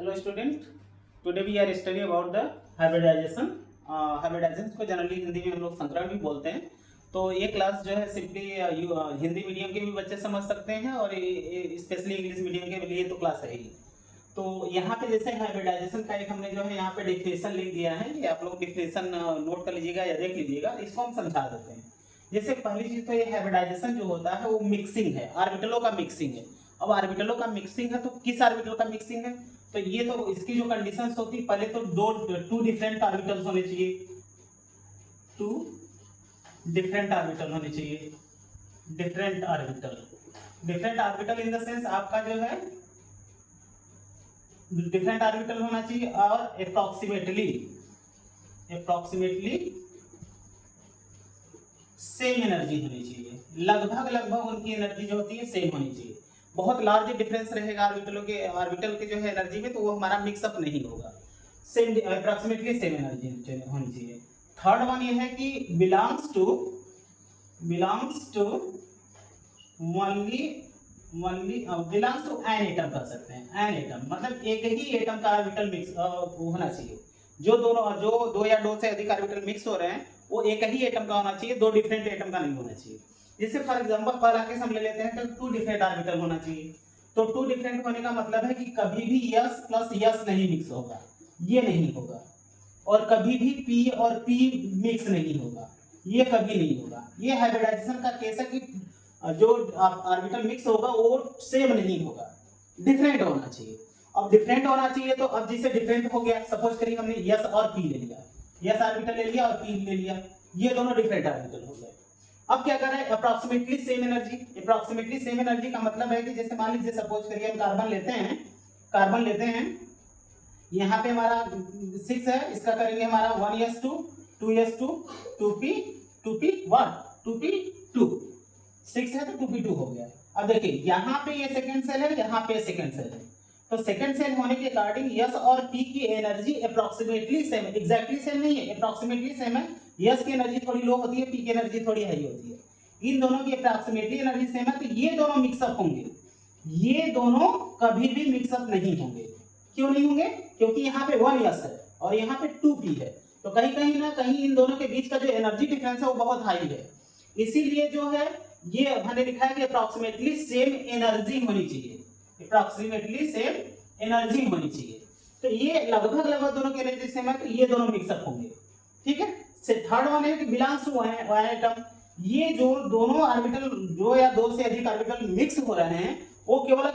Hello student, today we are studying about the hybridization. Hybridization को generally Hindi में हम लोग संकरण भी बोलते हैं। तो ये क्लास जो है सिंपली हिंदी मीडियम के भी बच्चे समझ सकते हैं और स्पेशली इंग्लिश मीडियम के लिए तो क्लास है ही। तो यहाँ पे जैसे हाइब्रिडाइजेशन का एक हमने जो है यहाँ पे डिफिनेशन लिख दिया है, ये आप लोग डिफिनेशन नोट कर लीजिएगा या देख लीजिएगा, इसको हम समझा देते हैं। जैसे पहली चीज तो ये हाइब्रिडाइजेशन जो होता है वो मिक्सिंग है, ऑर्बिटलों का मिक्सिंग है। अब ऑर्बिटलों का मिक्सिंग है तो किस ऑर्बिटल का मिक्सिंग है, तो ये तो इसकी जो कंडीशंस होती है, पहले तो टू डिफरेंट ऑर्बिटल्स होने चाहिए, टू डिफरेंट ऑर्बिटल होने चाहिए। Different orbital in the sense आपका जो है डिफरेंट ऑर्बिटल होना चाहिए और अप्रोक्सीमेटली सेम एनर्जी होनी चाहिए। लगभग उनकी एनर्जी जो होती है सेम होनी चाहिए। बहुत लार्ज डिफरेंस रहेगा ऑर्बिटल के जो है एनर्जी में, तो वो हमारा मिक्सअप नहीं होगा। सेम अप्रोक्सीमेटली सेम एनर्जी होनी चाहिए। थर्ड वन ये है कि बिलोंग्स टू एन एटम कर सकते हैं। एन एटम मतलब एक ही एटम का ऑर्बिटल मिक्स होना चाहिए। जो दो या दो से अधिक ऑर्बिटल मिक्स हो रहे हैं वो एक ही एटम का होना चाहिए, दो डिफरेंट एटम का नहीं होना चाहिए। जैसे फॉर एग्जांपल पहला केस हम ले लेते हैं तो टू डिफरेंट ऑर्बिटल होना चाहिए। तो टू डिफरेंट होने का मतलब है कि कभी भी यस प्लस यस नहीं मिक्स होगा, ये नहीं होगा। और कभी भी पी और पी मिक्स नहीं होगा, ये कभी नहीं होगा। ये हाइब्रिडाइजेशन का केस है कि जो ऑर्बिटल मिक्स होगा वो सेम नहीं होगा, डिफरेंट होना चाहिए। अब डिफरेंट होना चाहिए तो अब जिसे डिफरेंट हो गया, सपोज करिए हमने यस और पी ले लिया, यस ऑर्बिटल ले लिया और पी ले लिया, ये दोनों डिफरेंट ऑर्बिटल हो गए। अब क्या कर रहे हैं, approximately same energy. Approximately same energy का मतलब है कि जैसे मान लीजिए सपोज करिए हम कार्बन लेते हैं, यहाँ पे हमारा 6 है, इसका करेंगे हमारा 1s2 2s2 2p2 6 है तो 2p2 हो गया। अब देखिए यहाँ पे ये सेकंड सेल है, यहाँ पे सेकंड सेल है, तो सेकंड सेल होने के अकॉर्डिंग यस और पी की एनर्जी अप्रोक्सीमेटली सेम है। एग्जैक्टली सेम नहीं है, अप्रोक्सीमेटली सेम है। यस की एनर्जी थोड़ी लो होती है, पी की एनर्जी थोड़ी हाई होती है। इन दोनों की अप्रोक्सीमेटली एनर्जी सेम है, तो ये दोनों मिक्सअप होंगे। ये दोनों कभी भी मिक्सअप नहीं होंगे। क्यों नहीं होंगे? क्योंकि यहाँ पे 1 यस है और यहाँ पे 2 पी है, तो कहीं ना कहीं इन दोनों के बीच का जो एनर्जी डिफरेंस है वो बहुत हाई है। इसीलिए जो है ये मैंने लिखा है कि अप्रोक्सीमेटली सेम एनर्जी होनी चाहिए, अप्रोक्सीमेटली सेम एनर्जी होनी चाहिए। तो ये लगभग दोनों की एनर्जी सेम है, तो ये दोनों मिक्सअप होंगे। ठीक है। थर्ड वन है कि बिलोंग्स टू एन एटम। ये जो दोनों ऑर्बिटल दो या दो से अधिक ऑर्बिटल मिक्स हो रहे हैं वो केवल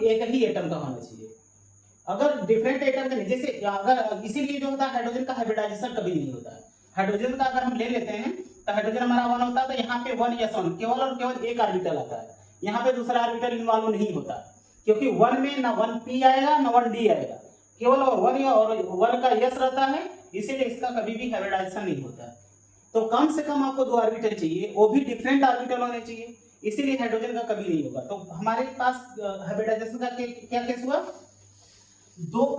एक ही एटम का होना चाहिए। अगर डिफरेंट एटम का नहीं, जैसे अगर इसीलिए जो होता है हाइड्रोजन का हाइब्रिडाइजेशन कभी नहीं होता है। हाइड्रोजन का अगर हम ले लेते हैं तो हाइड्रोजन हमारा 1 होता है, तो यहाँ पे 1s1 केवल एक ऑर्बिटल आता है, यहाँ पे दूसरा ऑर्बिटल इन्वॉल्व नहीं होता, क्योंकि 1 में ना 1p आएगा ना 1d आएगा, केवल 1 का यस रहता है, इसीलिए इसका कभी भी हाइब्रिडाइजेशन नहीं होता है। तो कम से कम आपको 2 ऑर्बिटल चाहिए, वो भी डिफरेंट ऑर्बिटल होने चाहिए, इसीलिए हाइड्रोजन का कभी नहीं होगा। तो हमारे पास हाइब्रिडाइजेशन का क्या केस हुआ,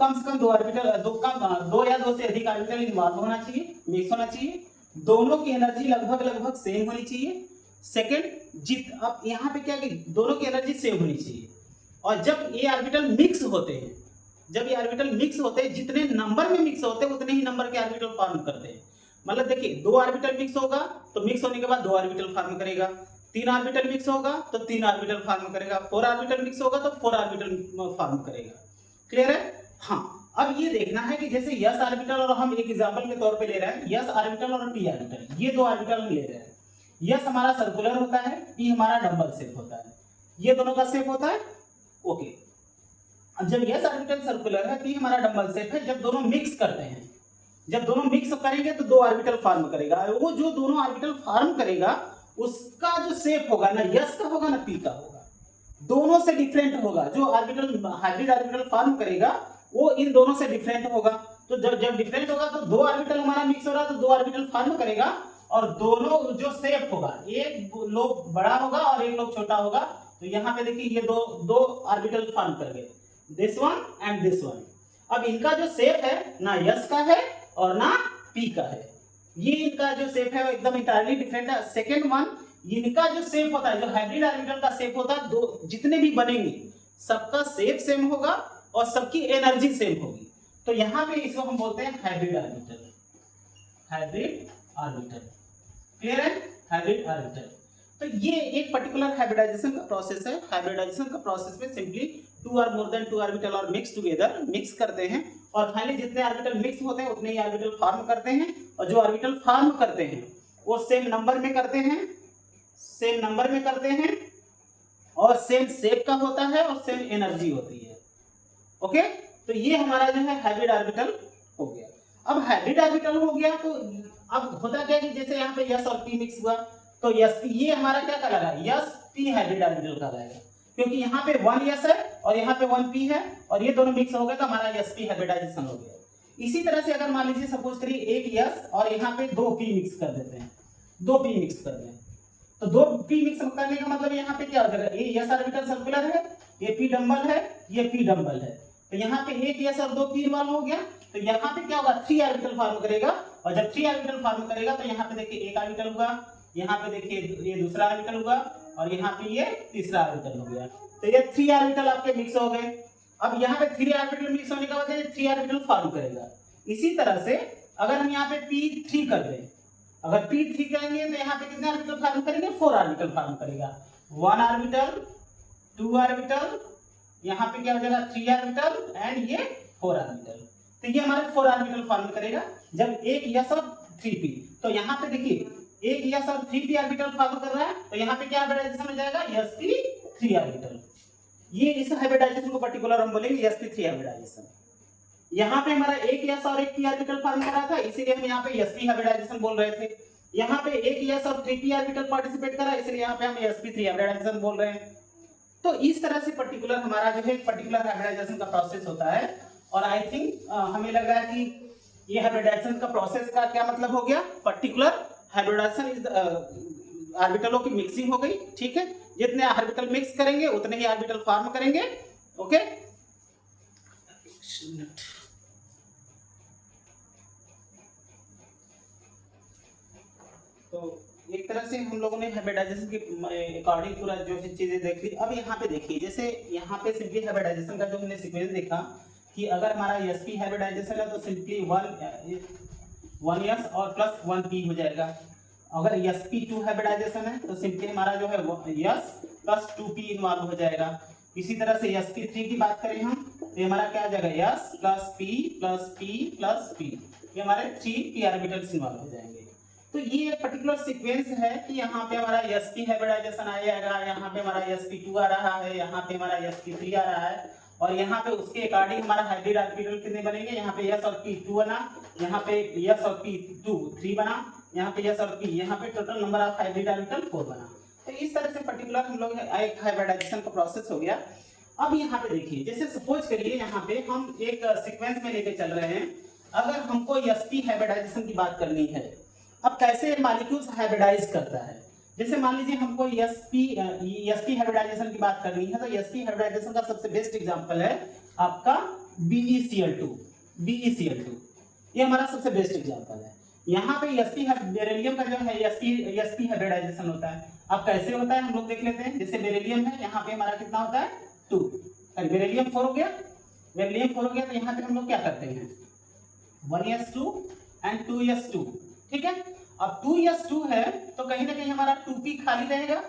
कम से कम 2 ऑर्बिटल, दो या दो से अधिक ऑर्बिटल इन्वॉल्व होना चाहिए, मिक्स होना चाहिए, दोनों की एनर्जी लगभग सेम होनी चाहिए। सेकंड, अब यहाँ पे क्या कि दोनों की एनर्जी सेम होनी चाहिए। और जब ये ऑर्बिटल मिक्स होते हैं, जितने नंबर में मिक्स होते हैं उतने ही नंबर के ऑर्बिटल फॉर्म करते हैं। मतलब देखिए 2 ऑर्बिटल मिक्स होगा तो मिक्स होने के बाद 2 ऑर्बिटल फॉर्म करेगा, 3 ऑर्बिटल मिक्स होगा तो 3 ऑर्बिटल फॉर्म करेगा, 4 ऑर्बिटल मिक्स होगा तो 4 ऑर्बिटल फॉर्म करेगा। क्लियर है? हाँ। अब ये देखना है कि जैसे यस ऑर्बिटल, और हम एक एग्जांपल के तौर पे ले रहे हैं यस ऑर्बिटल और पी ऑर्बिटल, ये 2 ऑर्बिटल हम ले रहे हैं। यस हमारा सर्कुलर होता है, पी हमारा डबल शेप होता है, ये दोनों का शेप होता है। ओके। अब जब यस ऑर्बिटल सर्कुलर है, पी हमारा डबल शेप है, जब दोनों मिक्स करते हैं, जब दोनों मिक्स करेंगे तो 2 ऑर्बिटल फॉर्म करेगा। वो जो दोनों ऑर्बिटल फॉर्म करेगा उसका जो शेप होगा ना यस का होगा ना पी का होगा, दोनों से डिफरेंट होगा। जो ऑर्बिटल हाइब्रिड ऑर्बिटल फॉर्म करेगा वो इन दोनों से डिफरेंट होगा। तो जब डिफरेंट होगा तो 2 ऑर्बिटल हमारा मिक्स हो रहा है तो 2 ऑर्बिटल फॉर्म करेगा, और दोनों जो शेप होगा, एक लोग बड़ा होगा और एक लोग छोटा होगा। तो यहाँ पे देखिए ये दो ऑर्बिटल फॉर्म कर गए, this one and this one. अब इनका जो शेप है ना यस का है और ना पी का है, ये इनका जो शेप है वो एकदम इंटायरली डिफरेंट है। सेकेंड वन, इनका जो शेप होता है, जो हाइब्रिड ऑर्बिटल का शेप होता है, जितने भी बनेंगे सबका शेप सेम होगा और सबकी एनर्जी सेम होगी, तो यहाँ पे इसको हम बोलते हैं hybrid orbital. Hybrid orbital, clear है? Hybrid orbital. तो ये एक पर्टिकुलर हाइब्रिडाइजेशन का प्रोसेस है। हाइब्रिडाइजेशन का प्रोसेस में सिंपली टू और मोर देन टू ऑर्बिटल और मिक्स टुगेदर, मिक्स करते हैं और फाइनली जितने ऑर्बिटल मिक्स होते हैं उतने ही ऑर्बिटल फॉर्म करते हैं, और जो ऑर्बिटल फॉर्म करते हैं वो सेम नंबर में करते हैं, सेम नंबर में करते हैं और सेम शेप का होता है और सेम एनर्जी होती है। ओके, तो ये हमारा जो है हाइब्रिड ऑर्बिटल हो गया। अब हाइब्रिड ऑर्बिटल हो गया तो अब होता क्या कि जैसे यहाँ पे यस और पी मिक्स हुआ तो यस पी, ये हमारा क्या कहलाएगा? यस पी हाइब्रिड ऑर्बिटल कहलाएगा, क्योंकि यहाँ पे 1 यस है और यहाँ पे 1 पी है और ये दोनों मिक्स हो गए तो हमारा यस पी हाइब्रिडाइजेशन हो गया। इसी तरह से अगर मान लीजिए सपोज करिए एक यस और यहाँ पे 2 पी मिक्स कर देते हैं, 2 पी मिक्स कर दें, तो 2 पी मिक्स करने का मतलब यहाँ पे क्या हो जाएगा? ये यस ऑर्बिटल सर्कुलर है, ये पी डंबल है, ये पी डंबल है, तो यहाँ पे एक यस और 2 पी इन्वॉल्व हो गया, तो यहाँ पे क्या होगा? 3 ऑर्बिटल फॉर्म करेगा, और जब 3 ऑर्बिटल फॉर्म करेगा तो यहाँ पे देखिए एक ऑर्बिटल हुआ, यहाँ पे देखिए ये दूसरा ऑर्बिटल हुआ और यहाँ पे ये तीसरा ऑर्बिटल हो गया, तो ये 3 ऑर्बिटल आपके मिक्स हो गए। अब यहाँ पे 3 ऑर्बिटल मिक्स होने के बाद ये 3 ऑर्बिटल फॉर्म करेगा। इसी तरह से अगर हम यहाँ पे p3 कर दें, अगर p3 करेंगे तो यहाँ पे कितने ऑर्बिटल फॉर्म करेंगे? 4 ऑर्बिटल फॉर्म करेगा, 1 ऑर्बिटल, 2 ऑर्बिटल, यहाँ पे क्या हो जाएगा? 3 ऑर्बिटल एंड ये 4 ऑर्बिटल, तो ये हमारे 4 ऑर्बिटल फॉर्म करेगा जब एक यस और 3p। तो यहाँ पे देखिए एक यस और 3p ऑर्बिटल फॉर्म कर रहा है, तो यहाँ पे क्या हाइब्रिडाइजेशन हो जाएगा? sp3 orbital. ये इस हाइब्रिडाइजेशन को पर्टिकुलर हम बोलेंगे sp3 हाइब्रिडाइजेशन। यहाँ पे हमारा एक यस और एक p ऑर्बिटल फॉर्म कर रहा था, इसीलिए हम यहाँ पे sp हाइब्रिडाइजेशन बोल रहे थे। यहाँ पे एक यस और 3p ऑर्बिटल पार्टिसिपेट कर रहा है, इसलिए यहाँ पे हम sp3 हाइब्रिडाइजेशन बोल रहे हैं। तो इस तरह से पर्टिकुलर हमारा जो है पर्टिकुलर हाइब्रिडाइजेशन का प्रोसेस होता है, और आई थिंक हमें लग रहा है कि ये हाइब्रिडाइजेशन का प्रोसेस का क्या मतलब हो गया? पर्टिकुलर हाइब्रिडाइजेशन इज ऑर्बिटलों की मिक्सिंग हो गई, ठीक है? जितने ऑर्बिटल मिक्स करेंगे उतने ही ऑर्बिटल फॉर्म करेंगे। ओके, तो एक तरह से हम लोगों ने हाइब्रिडाइजेशन के अकॉर्डिंग पूरा जो है चीजें देख ली। अब यहाँ पे देखिए, जैसे यहाँ पे सिंपली हाइब्रिडाइजेशन का जो हमने सीक्वेंस देखा कि अगर हमारा sp हाइब्रिडाइजेशन है तो सिंपली 1 यस और प्लस 1 p हो जाएगा। अगर sp2 हाइब्रिडाइजेशन है तो सिंपली हमारा जो है यस प्लस 2p इन्वॉल्व हो जाएगा। इसी तरह से sp3 की बात करें हम तो हमारा क्या आ जाएगा? Yes plus p plus p plus p, ये हमारे 3p ऑर्बिटल्स इन्वॉल्व हो जाएंगे। तो ये एक पर्टिकुलर सीक्वेंस है कि यहाँ पे हमारा sp हाइब्रिडाइजेशन आ जाएगा, यहाँ पे हमारा sp2 आ रहा है, यहाँ पे हमारा sp3 आ रहा है, और यहाँ पे उसके अकॉर्डिंग हमारा हाइब्रिड ऑर्बिटल कितने बनेंगे? यहाँ पे s और p 2 बना, यहाँ पे s और p 2 3 बना, यहाँ पे s और p, यहाँ पे total number of hybrid orbital 4 बना। तो इस तरह से पर्टिकुलर हम लोग एक हाइब्रिडाइजेशन का प्रोसेस हो गया। अब यहाँ पे देखिए, जैसे सपोज करिए यहाँ पे हम एक सीक्वेंस में लेके चल रहे हैं, अगर हमको sp हाइब्रिडाइजेशन की बात करनी है, अब कैसे मॉलिक्यूल्स हाइब्रिडाइज करता है? जैसे मान लीजिए हमको sp हाइब्रिडाइजेशन की बात करनी है, तो sp हाइब्रिडाइजेशन का सबसे बेस्ट एग्जांपल है आपका BeCl2। ये हमारा सबसे बेस्ट एग्जांपल है। यहाँ पे sp बेरिलियम का जो है sp हाइब्रिडाइजेशन होता है। अब कैसे होता है हम लोग देख लेते हैं। जैसे बेरिलियम है, यहाँ पे हमारा कितना होता है? 2, बेरिलियम 4 हो गया, बेरिलियम 4 हो गया, तो यहाँ पे हम लोग क्या करते हैं? 1s2 एंड 2s2, ठीक है? अब 2s2 है तो कहीं ना कहीं हमारा 2p खाली रहेगा,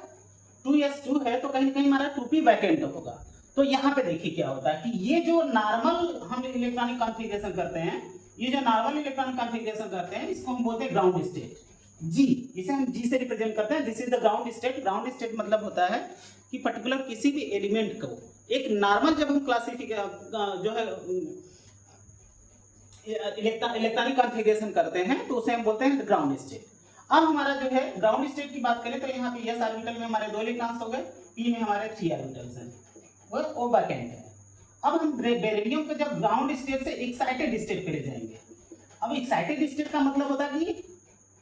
2s2 है तो कहीं ना कहीं हमारा 2p वैकेंट होगा। तो यहाँ पे देखिए क्या होता है कि ये जो नॉर्मल हम इलेक्ट्रॉनिक कॉन्फ़िगरेशन करते हैं, ये जो नॉर्मल इलेक्ट्रॉनिक कॉन्फ़िगरेशन करते हैं, इसको हम बोलते हैं ग्राउंड स्टेट, G, इसे हम G से रिप्रेजेंट करते हैं। This is the ground state. Ground state मतलब होता है कि पर्टिकुलर किसी भी एलिमेंट को एक नॉर्मल जब हम क्लासिफिकेशन जो है इलेक्ट्रॉनिक कॉन्फ़िगरेशन करते हैं तो उसे हम बोलते हैं ग्राउंड स्टेट। अब हमारा जो है ग्राउंड स्टेट की बात करें तो यहाँ पे s ऑर्बिटल में हमारे 2 इलेक्ट्रॉन्स हो गए, p में हमारे 3 ऑर्बिटल्स हैं, वो वैकेंट है। अब हम बेरिलियम को जब ग्राउंड स्टेट से एक्साइटेड स्टेट पे ले जाएंगे। अब एक्साइटेड स्टेट का मतलब होता है कि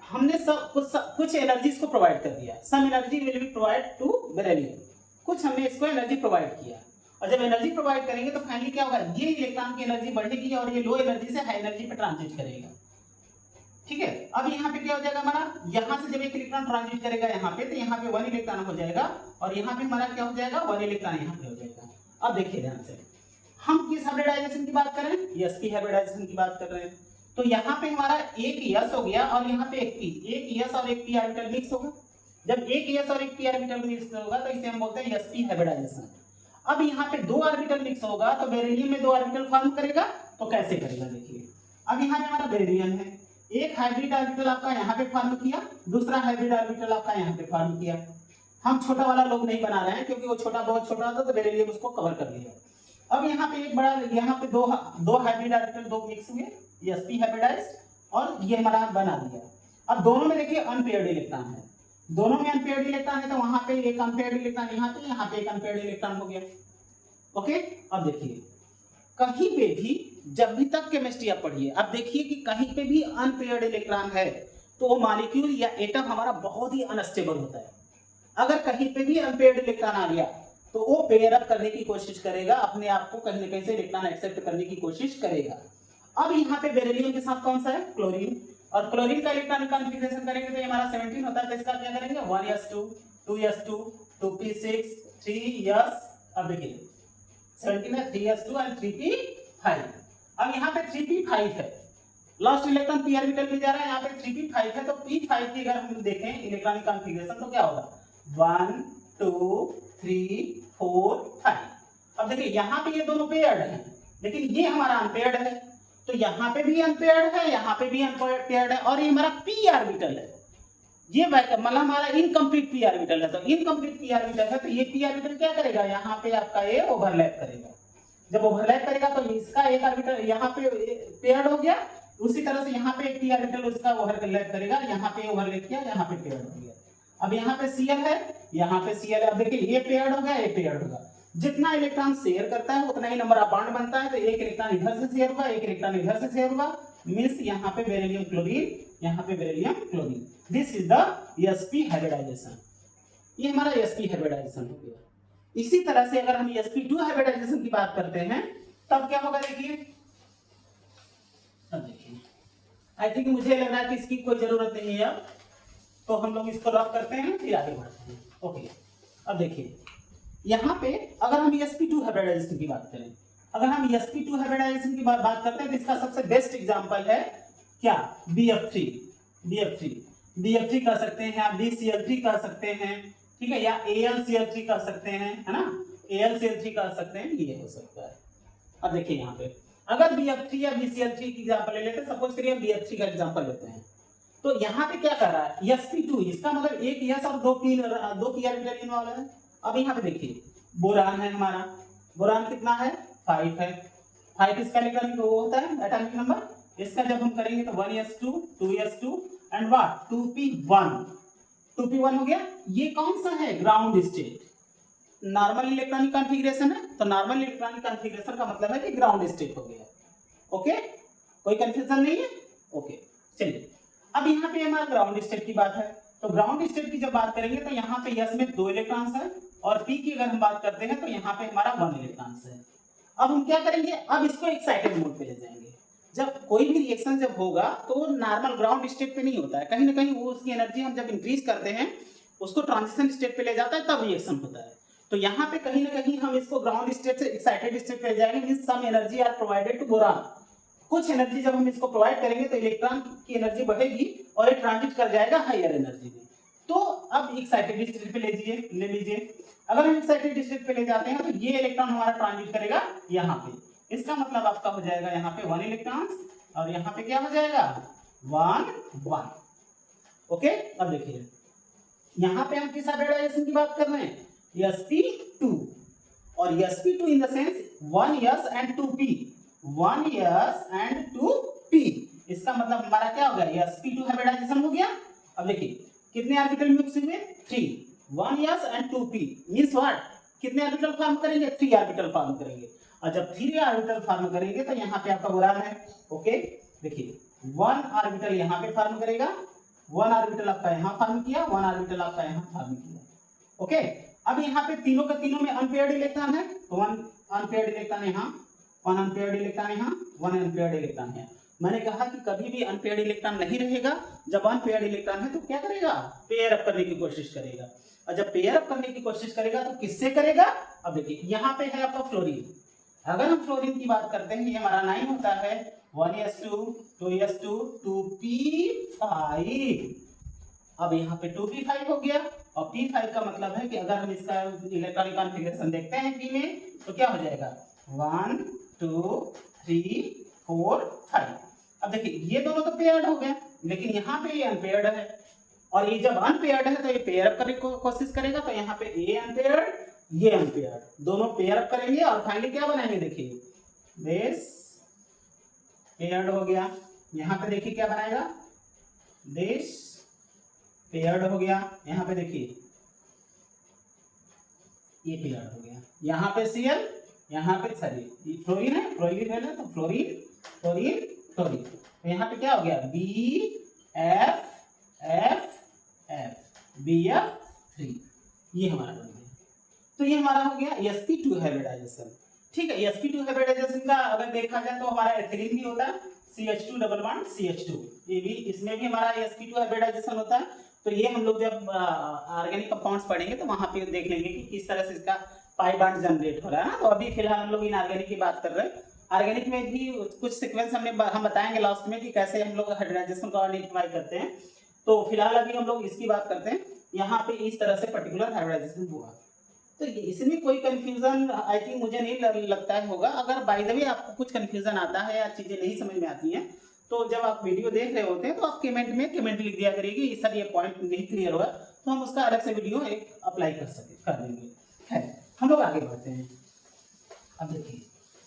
हमने कुछ एनर्जीज को प्रोवाइड कर दिया, some energy will be provide to beryllium, कुछ हमने इसको एनर्जी प्रोवाइड किया, और जब एनर्जी प्रोवाइड करेंगे तो फाइनली क्या होगा? ये इलेक्ट्रॉन की एनर्जी बढ़ेगी और ये लो एनर्जी से हाई एनर्जी पे ट्रांजिट करेगा, ठीक है? अब यहाँ पे क्या हो जाएगा हमारा? यहाँ से जब एक इलेक्ट्रॉन ट्रांजिट करेगा यहाँ पे, तो यहाँ पे 1 इलेक्ट्रॉन हो जाएगा, और यहाँ पे हमारा क्या हो जाएगा? 1 इलेक्ट्रॉन यहाँ पे हो जाएगा। अब देखिए ध्यान से, हम किस हाइब्रिडाइजेशन की बात कर रहे हैं? sp हाइब्रिडाइजेशन की बात कर रहे हैं। तो यहाँ पे हमारा एक s हो गया और यहाँ पे एक p, एक s और एक p ऑर्बिटल मिक्स होगा। जब एक s और एक p ऑर्बिटल मिक्स होगा तो इसे हम बोलते हैं sp हाइब्रिडाइजेशन। अब यहाँ पे दो ऑर्बिटल मिक्स होगा तो बेरिलियम में दो ऑर्बिटल फॉर्म करेगा। तो कैसे करेगा देखिए, अब यहाँ पे हमारा बेरिलियम है, एक हाइब्रिड ऑर्बिटल आपका यहाँ पे फॉर्म किया, दूसरा हाइब्रिड ऑर्बिटल आपका यहाँ पे फॉर्म किया। हम छोटा वाला लोग नहीं बना रहे हैं क्योंकि वो छोटा बहुत छोटा होता तो बेरिलियम उसको कवर कर लिया। अब यहाँ पे एक बड़ा, यहाँ पे दो हाइब्रिड ऑर्बिटल दो मिक्स हुए, sp हाइब्रिडाइज्ड, और ये हमारा बना दिया। अब दोनों में देखिए अनपेयर्ड इलेक्ट्रॉन है, दोनों में अनपेयर्ड इलेक्ट्रॉन है, तो वहां पे एक अनपेयर्ड इलेक्ट्रॉन यहाँ पे एक अनपेयर्ड इलेक्ट्रॉन हो गया। ओके, अब देखिए कहीं पे भी जब भी तक केमिस्ट्री आप पढ़िए, अब देखिए कि कहीं पे भी अनपेयर्ड इलेक्ट्रॉन है तो वो मॉलिक्यूल या एटम हमारा बहुत ही अनस्टेबल होता है। अगर कहीं पे भी अनपेयर्ड इलेक्ट्रॉन आ गया तो वो पेयर अप करने की कोशिश करेगा, अपने आप को कहीं ना कहीं से इलेक्ट्रॉन एक्सेप्ट करने की कोशिश करेगा। अब यहाँ पे बेरिलियम के साथ कौन सा है? क्लोरीन, और क्लोरीन का इलेक्ट्रॉनिक कॉन्फ़िगरेशन करेंगे तो ये हमारा 17 होता है, तो इसका क्या करेंगे? 1s2 2s2 2p6 3s, अब देखिए 17 है, 3s2 और 3p5। अब यहाँ पे 3p5 है, लास्ट इलेक्ट्रॉन p ऑर्बिटल में जा रहा है, यहाँ पे 3p5 है, तो p5 की अगर हम देखें इलेक्ट्रॉनिक कॉन्फ़िगरेशन तो क्या होगा? 1 2 3 4 5। अब देखिए यहाँ पे ये दोनों पेयर्ड हैं, लेकिन ये हमारा अनपेयर्ड है, तो यहाँ पे भी अनपेयर्ड है, यहाँ पे भी अनपेयर्ड है, और ये हमारा p ऑर्बिटल है, ये मतलब हमारा इनकम्प्लीट p ऑर्बिटल है। तो इनकम्प्लीट p ऑर्बिटल है तो ये p ऑर्बिटल क्या करेगा? यहाँ पे आपका ये ओवरलैप करेगा। जब ओवरलैप करेगा तो इसका एक ऑर्बिटल यहाँ पे पेयर्ड हो गया, उसी तरह से यहाँ पे एक p ऑर्बिटल उसका ओवरलैप करेगा, यहाँ पे ओवरलैप किया, यहाँ पे पेयर्ड हो गया। अब यहाँ पे Cl है, यहाँ पे Cl है, अब देखिए ये पेयर्ड हो गया, ये पेयर्ड होगा। जितना इलेक्ट्रॉन शेयर करता है उतना ही नंबर ऑफ बॉन्ड बनता है, तो एक इलेक्ट्रॉन इधर से शेयर हुआ, एक इलेक्ट्रॉन इधर से शेयर हुआ, मींस यहाँ पे बेरिलियम क्लोरीन, यहाँ पे beryllium chlorine. This is the sp hybridization. ये हमारा sp हाइब्रिडाइजेशन हो गया। इसी तरह से अगर हम sp2 हाइब्रिडाइजेशन की बात करते हैं तब क्या होगा देखिए, अब देखिए आई थिंक मुझे लग रहा है कि इसकी कोई जरूरत नहीं है, अब तो हम लोग इसको रफ करते हैं फिर आगे बढ़ते हैं। ओके, अब देखिए यहाँ पे अगर हम sp2 हाइब्रिडाइजेशन की बात करें, अगर हम sp2 हाइब्रिडाइजेशन की बात करते हैं तो इसका सबसे बेस्ट एग्जांपल है क्या? BF3 कह सकते हैं, आप BCl3 कह सकते हैं, ठीक है, या AlCl3 कह सकते हैं, है ना, AlCl3 कह सकते हैं, ये हो सकता है। अब देखिए यहाँ पे अगर BF3 या BCl3 की एग्जांपल ले लेते हैं, सपोज करिए BF3 का एग्जांपल लेते हैं, तो यहाँ पे क्या कर रहा है? sp2, इसका मतलब एक s और दो p ऑर्बिटल वाला है। अब यहाँ पे देखिए बोरान है हमारा, बोरान कितना है? 5 है, 5 इसका इलेक्ट्रॉनिक वो होता है एटॉमिक नंबर, इसका जब हम करेंगे तो 1s2 2s2 and what 2p1 हो गया। ये कौन सा है? Ground state. Normal electronic configuration है, तो नॉर्मल इलेक्ट्रॉनिक कॉन्फ़िगरेशन का मतलब है कि ग्राउंड स्टेट हो गया। ओके, कोई कंफ्यूजन नहीं है? ओके, चलिए अब यहाँ पे हमारा ग्राउंड स्टेट की बात है, तो ग्राउंड स्टेट की जब बात करेंगे तो यहाँ पे s में 2 इलेक्ट्रॉन्स है, और p की अगर हम बात करते हैं तो यहाँ पे हमारा 1 इलेक्ट्रॉन्स है। अब हम क्या करेंगे? अब इसको एक्साइटेड मोड पे ले जाएंगे। जब कोई भी रिएक्शन जब होगा तो वो नॉर्मल ग्राउंड स्टेट पे नहीं होता है, कहीं ना कहीं वो उसकी एनर्जी हम जब इंक्रीज करते हैं उसको ट्रांजिशन स्टेट पे ले जाता है, तब रिएक्शन होता है। तो यहाँ पे कहीं ना कहीं हम इसको ग्राउंड स्टेट से एक्साइटेड स्टेट पे ले जाएंगे, means some energy are provided to boron. कुछ एनर्जी जब हम इसको प्रोवाइड करेंगे तो इलेक्ट्रॉन की एनर्जी बढ़ेगी और ये ट्रांजिट कर जाएगा हायर एनर्जी में। तो अब एक्साइटेड स्टेट पे ले लीजिए। अगर हम एक्साइटेड स्टेट पे ले जाते हैं तो ये इलेक्ट्रॉन हमारा ट्रांजिट करेगा यहाँ पे, इसका मतलब आपका हो जाएगा यहाँ पे 1 इलेक्ट्रॉन, और यहाँ पे क्या हो जाएगा? 1 ओके, अब देखिए यहाँ पे हम किस हाइब्रिडाइजेशन की बात कर रहे हैं? sp2, और sp2 in the sense 1s and 2p, 1s and 2p, इसका मतलब हमारा क्या हो गया? sp2 हाइब्रिडाइजेशन हो गया। अब देखिए कितने ऑर्बिटल मिक्स हुए? 3, 1s and 2p, means what? कितने ऑर्बिटल फॉर्म करेंगे? 3 ऑर्बिटल फॉर्म करेंगे, और जब 3 ऑर्बिटल फॉर्म करेंगे तो यहाँ पे आपका बोरान है। ओके, देखिए 1 ऑर्बिटल यहाँ पे फॉर्म करेगा, 1 ऑर्बिटल आपका यहाँ फॉर्म किया, 1 ऑर्बिटल आपका यहाँ फॉर्म किया। ओके, अब यहाँ पे तीनों के तीनों में अनपेयर्ड इलेक्ट्रॉन है, तो 1 अनपेयर्ड इलेक्ट्रॉन यहाँ, 1 अनपेयर्ड इलेक्ट्रॉन यहाँ, 1 अनपेयर्ड इलेक्ट्रॉन है। मैंने कहा कि कभी भी अनपेयर्ड इलेक्ट्रॉन नहीं रहेगा, जब अनपेयर्ड इलेक्ट्रॉन है तो क्या करेगा? पेयर अप करने की कोशिश करेगा, और जब पेयर अप करने की कोशिश करेगा तो किससे करेगा? अब देखिए यहाँ पे है आपका फ्लोरीन, अगर हम फ्लोरीन की बात करते हैं, ये हमारा 9 होता है, 1s2 2s2 2p5। अब यहाँ पे 2p5 हो गया, और p5 का मतलब है कि अगर हम इसका इलेक्ट्रॉनिक कॉन्फ़िगरेशन देखते हैं p में, तो क्या हो जाएगा 1 2 3 4 5। अब देखिए ये दोनों तो पेयर्ड हो गए, लेकिन यहाँ पे ये अनपेयर्ड है, और ये जब अनपेयर्ड है तो ये पेयर अप करने की कोशिश करेगा, तो यहाँ पे ए अनपेयर्ड, ये अनपेयर्ड, दोनों पेयर अप करेंगे और फाइनली क्या बनाएंगे, देखिए बेस पेयर्ड हो गया। यहाँ पे देखिए क्या बनाएगा, बेस पेयर्ड हो गया। यहाँ पे देखिए ये पेयर्ड हो गया, यहाँ पे Cl, यहाँ पे सॉरी फ्लोरीन है, फ्लोरीन है तो फ्लोरीन फ्लोरीन फ्लोरीन, तो यहाँ पे क्या हो गया BF F F BF3, ये हमारा बन गया। तो ये हमारा हो गया sp2 हाइब्रिडाइजेशन। ठीक है, sp2 हाइब्रिडाइजेशन का अगर देखा जाए तो हमारा एथिलीन भी होता है, CH2 डबल बॉन्ड CH2, ये भी इसमें भी हमारा sp2 हाइब्रिडाइजेशन होता है। तो ये हम लोग जब ऑर्गेनिक कंपाउंड्स पढ़ेंगे तो वहां पे देख लेंगे कि किस तरह से इसका पाई बॉन्ड जनरेट हो रहा है ना। तो अभी फिलहाल हम लोग इनऑर्गेनिक की बात कर रहे हैं। ऑर्गेनिक में भी कुछ सीक्वेंस हम बताएंगे लास्ट में कि कैसे हम लोग हाइब्रिडाइजेशन को आइडेंटिफाई करते हैं। तो फिलहाल अभी हम लोग इसकी बात करते हैं। यहाँ पे इस तरह से पर्टिकुलर हाइब्रिडाइजेशन हुआ, तो इसमें कोई कंफ्यूजन आई थिंक मुझे नहीं लगता है होगा। अगर बाय द वे आपको कुछ कंफ्यूजन आता है या चीजें नहीं समझ में आती हैं, तो जब आप वीडियो देख रहे होते हैं तो आप कमेंट लिख दिया करिए सर ये पॉइंट नहीं क्लियर हुआ, तो हम उसका अलग से वीडियो एक अप्लाई कर देंगे। है, हम लोग आगे बढ़ते हैं। अब देखिए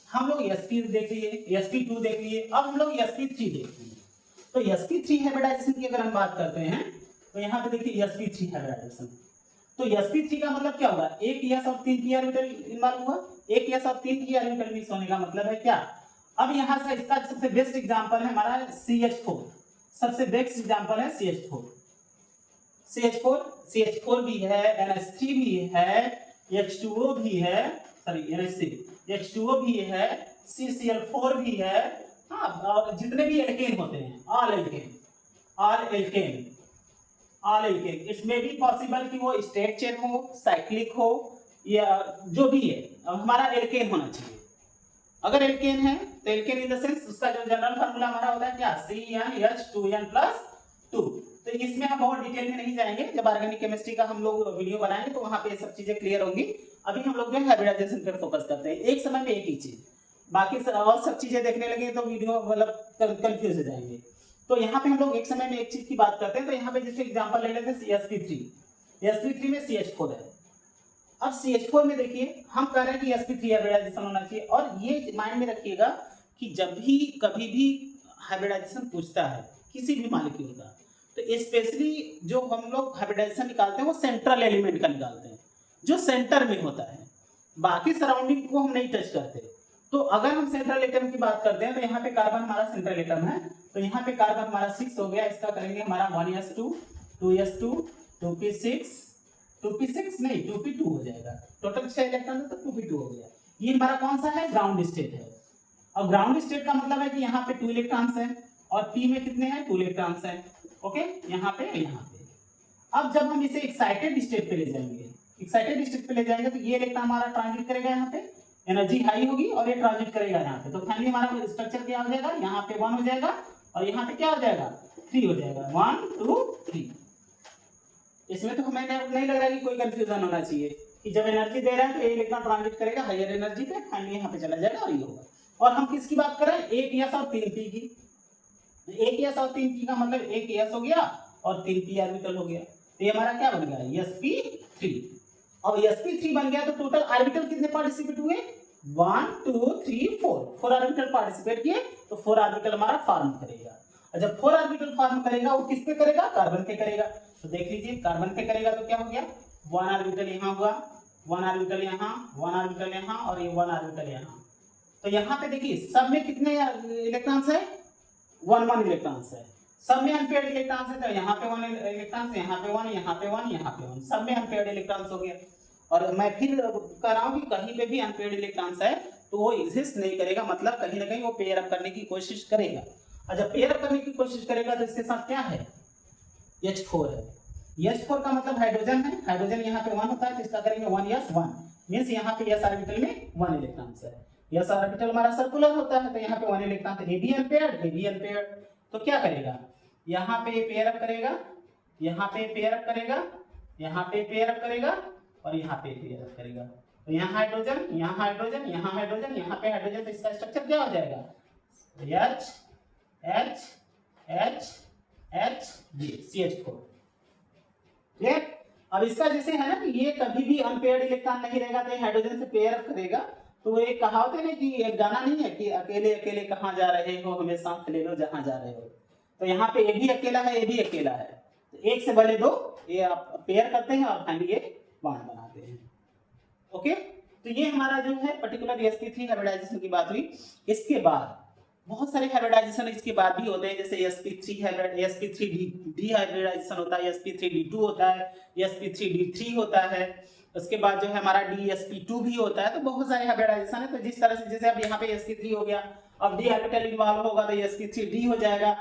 हम लोग sp देख लिए, sp2 देख लिए, अब हम लोग sp3 देख लिए। तो sp3 हाइब्रिडाइजेशन की अगर हम बात करते हैं तो यहाँ पे देखिए sp3 हाइब्रिडाइजेशन। तो sp3 का मतलब क्या होगा, एक s और 3 p ऑर्बिटल इन्वॉल्व हुआ, एक s और 3 p ऑर्बिटल मिक्स होने का मतलब है क्या। अब यहाँ से इसका सबसे बेस्ट एग्जांपल है हमारा CH4, सबसे बेस्ट एग्जांपल है CH4 भी है, NH3 भी है, H2O भी है, सॉरी NH3, H2O भी है, CCl4 भी है। हाँ, और जितने भी एल्केन होते हैं ऑल एल्केन इसमें भी पॉसिबल कि वो स्ट्रेट चेन हो, साइक्लिक हो, या जो भी है, हमारा एल्केन होना चाहिए। अगर एल्केन है तो एल्केन इन द सेंस उसका जो जनरल फार्मूला हमारा होता है क्या, CnH2n+2। तो इसमें हम बहुत डिटेल में नहीं जाएंगे, जब ऑर्गेनिक केमिस्ट्री का हम लोग वीडियो बनाएंगे तो वहां पे ये सब चीजें क्लियर होंगी। अभी हम लोग जो हाइब्रिडाइजेशन पे फोकस करते हैं, एक समय में एक ही चीज, बाकी और सब चीजें देखने लगे तो वीडियो मतलब कंफ्यूज हो जाएंगे। तो यहाँ पे हम लोग एक समय में एक चीज की बात करते हैं। तो यहाँ पे जैसे एग्जांपल ले लेते हैं sp3 में CH4 है। अब CH4 में देखिए हम कह रहे हैं कि sp3 हाइब्रिडाइजेशन होना चाहिए, और ये माइंड में रखिएगा कि जब भी कभी भी हाइब्रिडाइजेशन पूछता है किसी भी मॉलिक्यूल का, तो स्पेशली जो हम लोग हाइब्रिडाइजेशन निकालते हैं वो सेंट्रल एलिमेंट का निकालते हैं, जो सेंटर में होता है, बाकी सराउंडिंग को हम नहीं टच करते। तो अगर हम सेंट्रल एटम की बात करते हैं तो यहाँ पे कार्बन हमारा सेंट्रल एटम है, तो यहाँ पे कार्बन हमारा 6 हो गया, इसका करेंगे हमारा 1s2 2s2 2p6 नहीं 2p2 हो जाएगा, टोटल 6 इलेक्ट्रॉन है तो 2p2 हो गया। ये हमारा कौन सा है, ग्राउंड स्टेट है। और ग्राउंड स्टेट का मतलब है कि यहाँ पे 2 इलेक्ट्रॉन्स हैं, और p में कितने हैं, 2 इलेक्ट्रॉन्स हैं। ओके, यहाँ पे। अब जब हम इसे एक्साइटेड स्टेट पे ले जाएंगे तो ये इलेक्ट्रॉन हमारा ट्रांजिट करेगा, यहाँ पे एनर्जी हाई होगी और ये ट्रांजिट करेगा यहाँ पे। तो फाइनली हमारा स्ट्रक्चर क्या हो जाएगा, यहाँ पे 1 हो जाएगा और यहाँ पे क्या हो जाएगा 3 हो जाएगा, 1 2 3। इसमें तो हमें नहीं लग रहा है कि कोई कंफ्यूजन होना चाहिए कि जब एनर्जी दे रहे हैं तो ये इलेक्ट्रॉन ट्रांजिट करेगा हायर एनर्जी पे, फाइनली यहाँ पे चला जाएगा और ये होगा। और हम किसकी बात कर रहे हैं, एक s और 3p की। एक s और 3p का मतलब एक s हो गया और 3p ऑर्बिटल हो गया, तो ये हमारा क्या बन गया, sp3। अब sp3 बन गया तो टोटल ऑर्बिटल कितने पार्टिसिपेट हुए, 1 2 3 4 ऑर्बिटल पार्टिसिपेट किए, तो 4 ऑर्बिटल हमारा फॉर्म करेगा। और जब 4 ऑर्बिटल फॉर्म करेगा वो किस पे करेगा, कार्बन पे करेगा। तो देख लीजिए कार्बन पे करेगा तो क्या हो गया, 1 ऑर्बिटल यहाँ हुआ, 1 ऑर्बिटल यहाँ, 1 ऑर्बिटल यहाँ और ये 1 ऑर्बिटल यहाँ। तो यहाँ पे देखिए सब में कितने इलेक्ट्रॉन्स है, 1 इलेक्ट्रॉन्स है। सब में अनपेयर्ड इलेक्ट्रॉन्स है, तो यहाँ पे 1 इलेक्ट्रॉन्स, यहाँ पे 1, यहाँ पे 1, यहाँ पे 1, सब में अनपेयर्ड इलेक्ट्रॉन्स हो गया। और मैं फिर कह रहा हूँ कि कहीं पे भी अनपेयर्ड इलेक्ट्रॉन्स है तो वो एग्जिस्ट नहीं करेगा, मतलब कहीं ना कहीं वो पेयर अप करने की कोशिश करेगा। और जब पेयर अप करने की कोशिश करेगा तो इसके साथ क्या है, H4 है। H4 का मतलब हाइड्रोजन है, हाइड्रोजन यहाँ पे 1 होता है, तो इसका करेंगे 1s 1 मींस यहाँ पे s ऑर्बिटल में 1 इलेक्ट्रॉन्स है। यस ऑर्बिटल हमारा सर्कुलर होता है, तो यहाँ पे 1 इलेक्ट्रॉन, तो ए बी अनपेयर्ड, तो क्या करेगा, यहाँ पे पेयर अप करेगा, यहाँ पे पेयर अप करेगा, यहाँ पे पेयर अप करेगा और यहाँ पे पेयर अप करेगा। तो यहाँ हाइड्रोजन, यहाँ हाइड्रोजन, यहाँ हाइड्रोजन, यहाँ पे हाइड्रोजन, तो इसका स्ट्रक्चर क्या हो जाएगा, H H H H G CH4। ठीक, अब इसका जैसे है ना कि ये कभी भी अनपेयर्ड इलेक्ट्रॉन नहीं रहेगा, तो हाइड्रोजन से पेयर अप करेगा। तो एक कहावत है ना कि एक गाना नहीं है कि अकेले अकेले कहाँ जा रहे हो, हमें साथ ले लो जहाँ जा रहे हो। तो यहाँ पे ए भी अकेला है, ए भी अकेला है, तो एक से भले दो, ये आप पेयर करते हैं और फाइनली ये बॉन्ड बनाते हैं। ओके, तो ये हमारा जो है पर्टिकुलर sp3 हाइब्रिडाइजेशन की बात हुई। इसके बाद बहुत सारे हाइब्रिडाइजेशन इसके बाद भी होते हैं, जैसे sp3 हाइब्रिडाइजेशन होता है, sp3d2 होता है, sp3d3 होता है। उसके बाद जो है हमारा dsp2 भी होता है। तो बहुत सारे हाइब्रिडाइजेशन है। तो जिस तरह से जैसे अब यहाँ पे sp3 हो गया, अब d ऑर्बिटल इन्वॉल्व होगा तो sp3d हो जाएगा,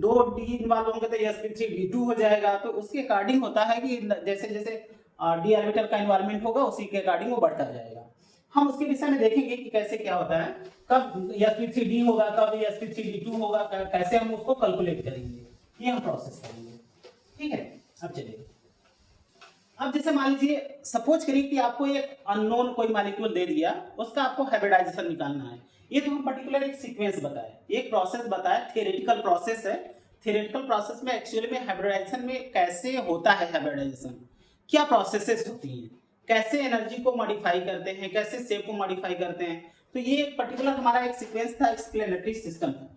2 d इन्वॉल्व होंगे तो sp3d2 हो जाएगा। तो उसके अकॉर्डिंग होता है कि जैसे जैसे d ऑर्बिटल का इन्वॉल्वमेंट होगा उसी के अकॉर्डिंग वो बढ़ता जाएगा। हम उसके विषय में देखेंगे कि कैसे क्या होता है, कब sp3d होगा, कब sp3d2 होगा, कैसे हम उसको कैलकुलेट करेंगे, ये हम प्रोसेस करेंगे। ठीक है, अब चलिए, अब जैसे मान लीजिए सपोज करिए कि आपको एक अननोन कोई मॉलिक्यूल दे दिया, उसका आपको हाइब्रिडाइजेशन निकालना है। ये तो हम पर्टिकुलर एक सीक्वेंस बताए, एक प्रोसेस बताया, थियोरेटिकल प्रोसेस है। थियोरेटिकल प्रोसेस में एक्चुअली में हाइब्रिडाइजेशन में कैसे होता है, हाइब्रिडाइजेशन क्या प्रोसेसेस होती हैं, कैसे एनर्जी को मॉडिफाई करते हैं, कैसे शेप को मॉडिफाई करते हैं। तो ये एक पर्टिकुलर हमारा एक सीक्वेंस था, एक्सप्लेनेटरी सिस्टम था।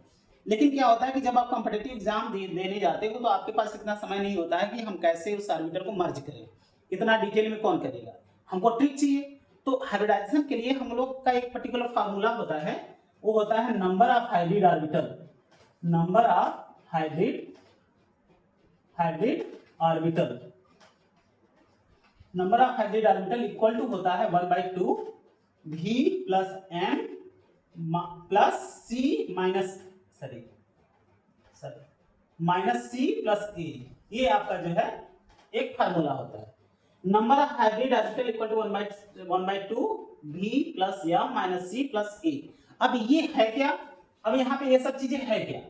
लेकिन क्या होता है कि जब आप कॉम्पिटिटिव एग्जाम देने जाते हो तो आपके पास इतना समय नहीं होता है कि हम कैसे उस ऑर्बिटल को मर्ज करें, इतना डिटेल में कौन करेगा, हमको ट्रिक चाहिए। तो हाइब्रिडाइजेशन के लिए हम लोग का एक पर्टिकुलर फार्मूला होता है, वो होता है number of hybrid orbital, number of hybrid orbital, number of hybrid orbital equal to होता है 1/2 v plus m plus c minus minus c plus a। ये आपका जो है एक फार्मूला होता है। Number of hybrid orbital equal to 1/2 v plus m minus c plus a। अब ये है क्या, अब यहाँ पे ये सब चीजें है क्या,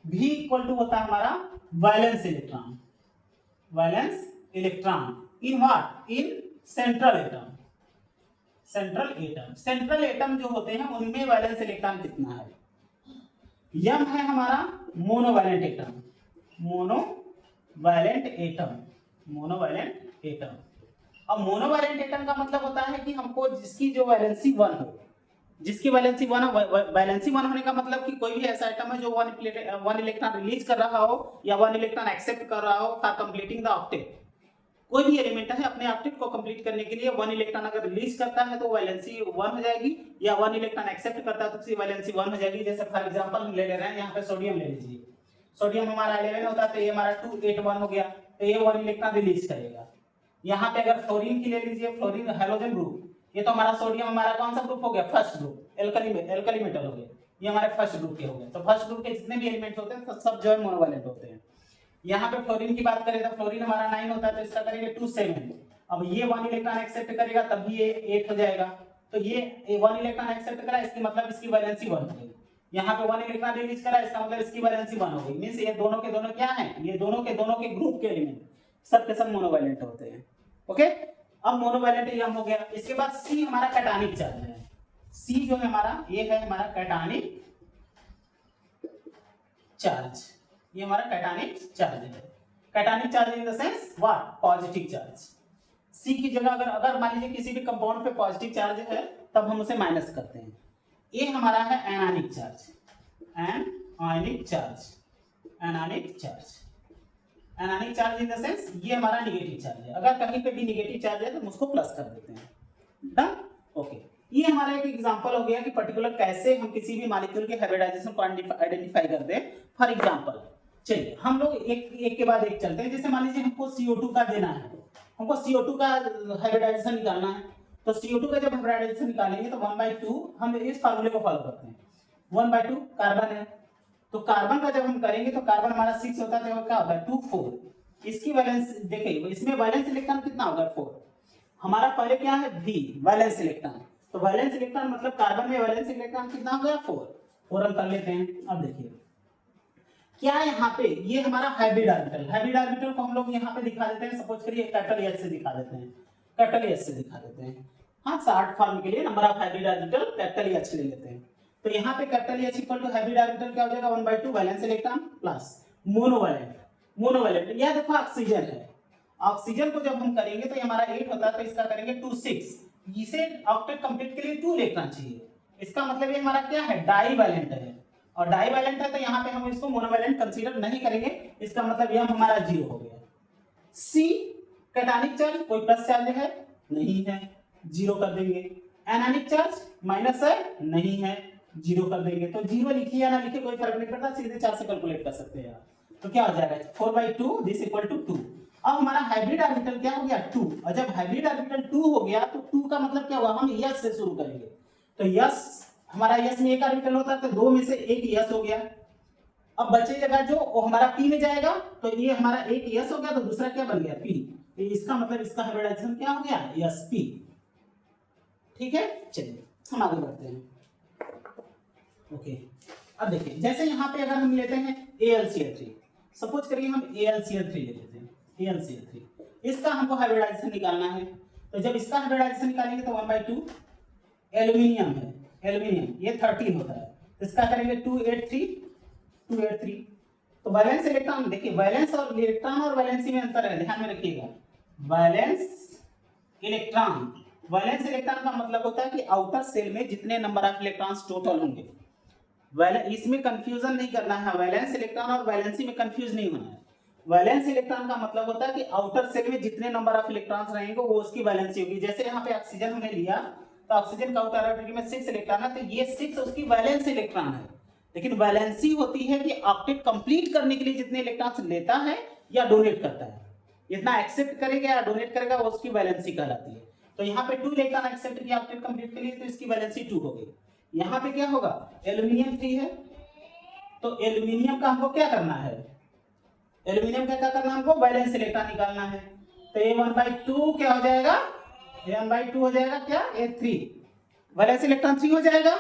v इक्वल टू होता है हमारा valence electron, valence electron in what, in central atom, central atom जो होते हैं उनमें वैलेंस इलेक्ट्रॉन कितना है, m है हमारा मोनोवैलेंट एटम, मोनोवैलेंट एटम। अब मोनोवैलेंट एटम का मतलब होता है कि हमको जिसकी जो वैलेंसी 1 हो, जिसकी वैलेंसी 1 हो, वैलेंसी 1 होने का मतलब कि कोई भी ऐसा एटम है जो 1 इलेक्ट्रॉन रिलीज कर रहा हो या 1 इलेक्ट्रॉन एक्सेप्ट कर रहा हो फॉर कंप्लीटिंग द ऑक्टेट। कोई भी एलिमेंट है अपने ऑक्टेट को कंप्लीट करने के लिए 1 इलेक्ट्रॉन अगर रिलीज करता है तो वैलेंसी 1 हो जाएगी, या 1 इलेक्ट्रॉन एक्सेप्ट करता है तो उसकी वैलेंसी 1 हो जाएगी। जैसे फॉर एग्जांपल हम ले रहे हैं यहाँ पे सोडियम ले लीजिए, सोडियम हमारा 11 होता है तो ये हमारा 281 हो गया, तो ये 1 इलेक्ट्रॉन रिलीज करेगा। यहाँ पे अगर फ्लोरीन की ले लीजिए, फ्लोरीन हैलोजन ग्रुप, ये तो हमारा सोडियम हमारा कौन सा ग्रुप हो गया, फर्स्ट ग्रुप, एल्कली मेटल हो गया, ये हमारे फर्स्ट ग्रुप के हो गए। तो फर्स्ट ग्रुप के जितने भी एलिमेंट होते हैं सब जो है मोनोवैलेंट होते हैं। यहाँ पे फ्लोरीन की बात करें तो फ्लोरीन हमारा 9 होता है तो इसका करेंगे 27। अब ये 1 इलेक्ट्रॉन एक्सेप्ट करेगा तभी ये 8 हो जाएगा, तो ये 1 इलेक्ट्रॉन एक्सेप्ट करा, इसकी मतलब इसकी वैलेंसी 1 हो गई। यहाँ पे 1 इलेक्ट्रॉन रिलीज करा, इसका मतलब इसकी वैलेंसी 1 हो गई। मींस ये दोनों के दोनों क्या हैं, ये दोनों के ग्रुप के एलिमेंट सब के सब मोनोवैलेंट होते हैं। ओके, अब मोनोवैलेंट ये हो गया। इसके बाद सी हमारा कैटानिक चार्ज है, सी जो है हमारा ये है हमारा कैटानिक चार्ज, ये हमारा कैटानिक चार्ज है। Cationic charge in the sense what, positive charge. C की जगह अगर मान लीजिए किसी भी कंपाउंड पे पॉजिटिव चार्ज है तब हम उसे माइनस करते हैं। ये हमारा है anionic charge, anionic charge, anionic charge, anionic charge in the sense ये हमारा नेगेटिव चार्ज है। अगर कहीं पे भी नेगेटिव चार्ज है तो हम उसको प्लस कर देते हैं। Done, okay. ये हमारा एक एग्जांपल हो गया कि पर्टिकुलर कैसे हम किसी भी मॉलिक्यूल के हाइब्रिडाइजेशन को आइडेंटिफाई करते हैं। फॉर एग्जांपल चलिए हम लोग एक के बाद एक चलते हैं। जैसे मान लीजिए हमको CO2 का देना है, हमको CO2 का हाइब्रिडाइजेशन निकालना है, तो CO2 का जब हाइब्रिडाइजेशन निकालेंगे तो 1/2 हम इस फार्मूले को फॉलो करते हैं। 1/2 कार्बन है, तो कार्बन का जब हम करेंगे तो कार्बन हमारा 6 होता है तो क्या होता है 2 4। इसकी वैलेंस देखिए, इसमें वैलेंस इलेक्ट्रॉन कितना होगा 4। हमारा पहले क्या है V वैलेंस इलेक्ट्रॉन, तो वैलेंस इलेक्ट्रॉन मतलब कार्बन में वैलेंस इलेक्ट्रॉन कितना हो गया 4 हम कर लेते हैं। अब देखिए क्या यहाँ पे ये हमारा हाइब्रिड ऑर्बिटल को हम लोग यहाँ पे दिखा देते हैं, सपोज करिए कैपिटल एच से दिखा देते हैं, कैपिटल एच से दिखा देते हैं। हाँ, शॉर्ट फॉर्म के लिए number of hybrid orbital capital H ले लेते हैं। तो यहाँ पे capital H equal to hybrid orbital क्या हो जाएगा 1/2 वैलेंस इलेक्ट्रॉन प्लस मोनोवैलेंट। यह देखो ऑक्सीजन है, ऑक्सीजन को जब हम करेंगे तो ये हमारा 8 होता है, तो इसका करेंगे 2 6। इसे ऑक्टेट कंप्लीट के लिए 2 इलेक्ट्रॉन चाहिए, इसका मतलब ये हमारा क्या है डाईवैलेंट है, और डाईवैलेंट है तो यहाँ पे हम इसको मोनोवैलेंट कंसीडर नहीं करेंगे, इसका मतलब यह हमारा 0 हो गया। सी कैटायनिक चार्ज कोई प्लस चार्ज है नहीं है, 0 कर देंगे। एनायनिक चार्ज माइनस है नहीं है, 0 कर देंगे। तो 0 लिखिए या ना लिखिए कोई फर्क नहीं पड़ता, सीधे 4 से कैलकुलेट कर सकते हैं। तो क्या हो जाएगा 4/2 दिस इक्वल टू 2। अब हमारा हाइब्रिड ऑर्बिटल क्या हो गया 2, और जब हाइब्रिड ऑर्बिटल 2 हो गया तो 2 का मतलब क्या हुआ, हम यस से शुरू करेंगे। तो यस हमारा यस में एक ऑर्बिटल होता है, तो 2 में से एक यस हो गया। अब बचेगा जो वो हमारा पी में जाएगा, तो ये हमारा एक यस हो गया, तो दूसरा क्या बन गया पी। इसका मतलब इसका हाइब्रिडाइजेशन क्या हो गया यस पी। ठीक है, चलिए हम आगे बढ़ते हैं। ओके, अब देखिए जैसे यहाँ पे अगर हम लेते हैं AlCl3, सपोज करिए हम AlCl3 ले लेते हैं, AlCl3 इसका हमको हाइब्रिडाइजेशन निकालना है। तो जब इसका हाइब्रिडाइजेशन निकालेंगे तो 1/2 एल्यूमिनियम है, एल्यूमिनियम ये 13 होता है, इसका करेंगे 283। तो वैलेंस इलेक्ट्रॉन देखिए, वैलेंस और इलेक्ट्रॉन और वैलेंसी में अंतर है, ध्यान में रखिएगा। वैलेंस इलेक्ट्रॉन का मतलब होता है कि आउटर सेल में जितने नंबर ऑफ इलेक्ट्रॉन्स टोटल होंगे, इसमें कंफ्यूजन नहीं करना है, वैलेंस इलेक्ट्रॉन और वैलेंसी में कंफ्यूज नहीं होना है। वैलेंस इलेक्ट्रॉन का मतलब होता है कि आउटर सेल में जितने नंबर ऑफ इलेक्ट्रॉन्स रहेंगे वो उसकी वैलेंसी होगी। जैसे यहाँ पे ऑक्सीजन हमने लिया, तो ऑक्सीजन का आउटर ऑर्बिटल में 6 इलेक्ट्रॉन है, तो ये 6 उसकी वैलेंस इलेक्ट्रॉन है। लेकिन वैलेंसी होती है कि ऑक्टेट कंप्लीट करने के लिए जितने इलेक्ट्रॉन्स लेता है या डोनेट करता है, इतना एक्सेप्ट करेगा या डोनेट करेगा, वो उसकी वैलेंसी कहलाती है। तो यहाँ पे 2 इलेक्ट्रॉन एक्सेप्ट किया ऑक्टेट कंप्लीट के लिए, तो इसकी वैलेंसी 2 हो गई। यहाँ पे क्या होगा एल्यूमिनियम 3 है, तो एल्यूमिनियम का हमको क्या करना है, एल्यूमिनियम का क्या करना है हमको वैलेंस इलेक्ट्रॉन निकालना है। तो ये 1/2 क्या हो जाएगा, ये 1/2 हो जाएगा क्या, ये 3 वैलेंस इलेक्ट्रॉन 3 हो जाएगा।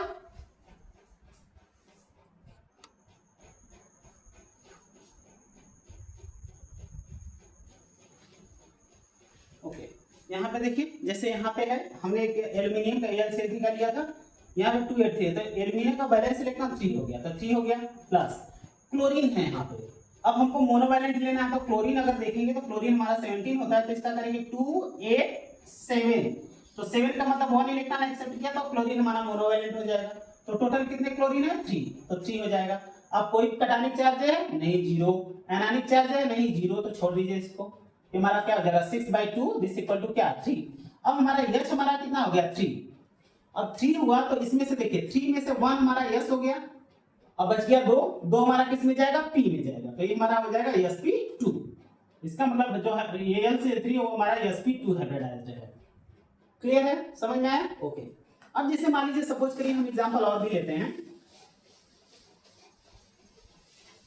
ओके, यहाँ पे देखिए जैसे यहाँ पे है, हमने एल्यूमिनियम का AlCl3 का लिया था, यहाँ पे 283 है, तो एल्यूमिनियम का वैलेंस इलेक्ट्रॉन 3 हो गया, तो 3 हो गया। प्लस क्लोरीन है यहाँ पे, अब हमको मोनोवैलेंट लेना है, तो क्लोरीन अगर देखेंगे तो क्लोरीन हमारा 17 होता है, तो इसका करेंगे 287। तो 7 का मतलब 1 इलेक्ट्रॉन एक्सेप्ट किया, तो क्लोरीन हमारा मोनोवैलेंट हो जाएगा। तो टोटल कितने क्लोरीन है 3, तो 3 हो जाएगा। अब कोई कैटायनिक चार्ज है नहीं, 0। एनायनिक चार्ज है नहीं, 0, तो छोड़ दीजिए इसको। हमारा क्या हो जाएगा 6/2 दिस इक्वल टू क्या 3। अब हमारा H हमारा कितना हो गया 3। अब 3 हुआ तो इसमें से देखिए 3 में से 1 हमारा S हो गया, अब बच गया 2 हमारा किस में जाएगा P में जाएगा, तो ये हमारा हो जाएगा sp2। इसका मतलब जो है AlCl3 वो हमारा sp2 हाइब्रिडाइज्ड है। क्लियर है, समझ में आया? ओके, अब जैसे मान लीजिए सपोज करिए हम एग्जांपल और भी लेते हैं।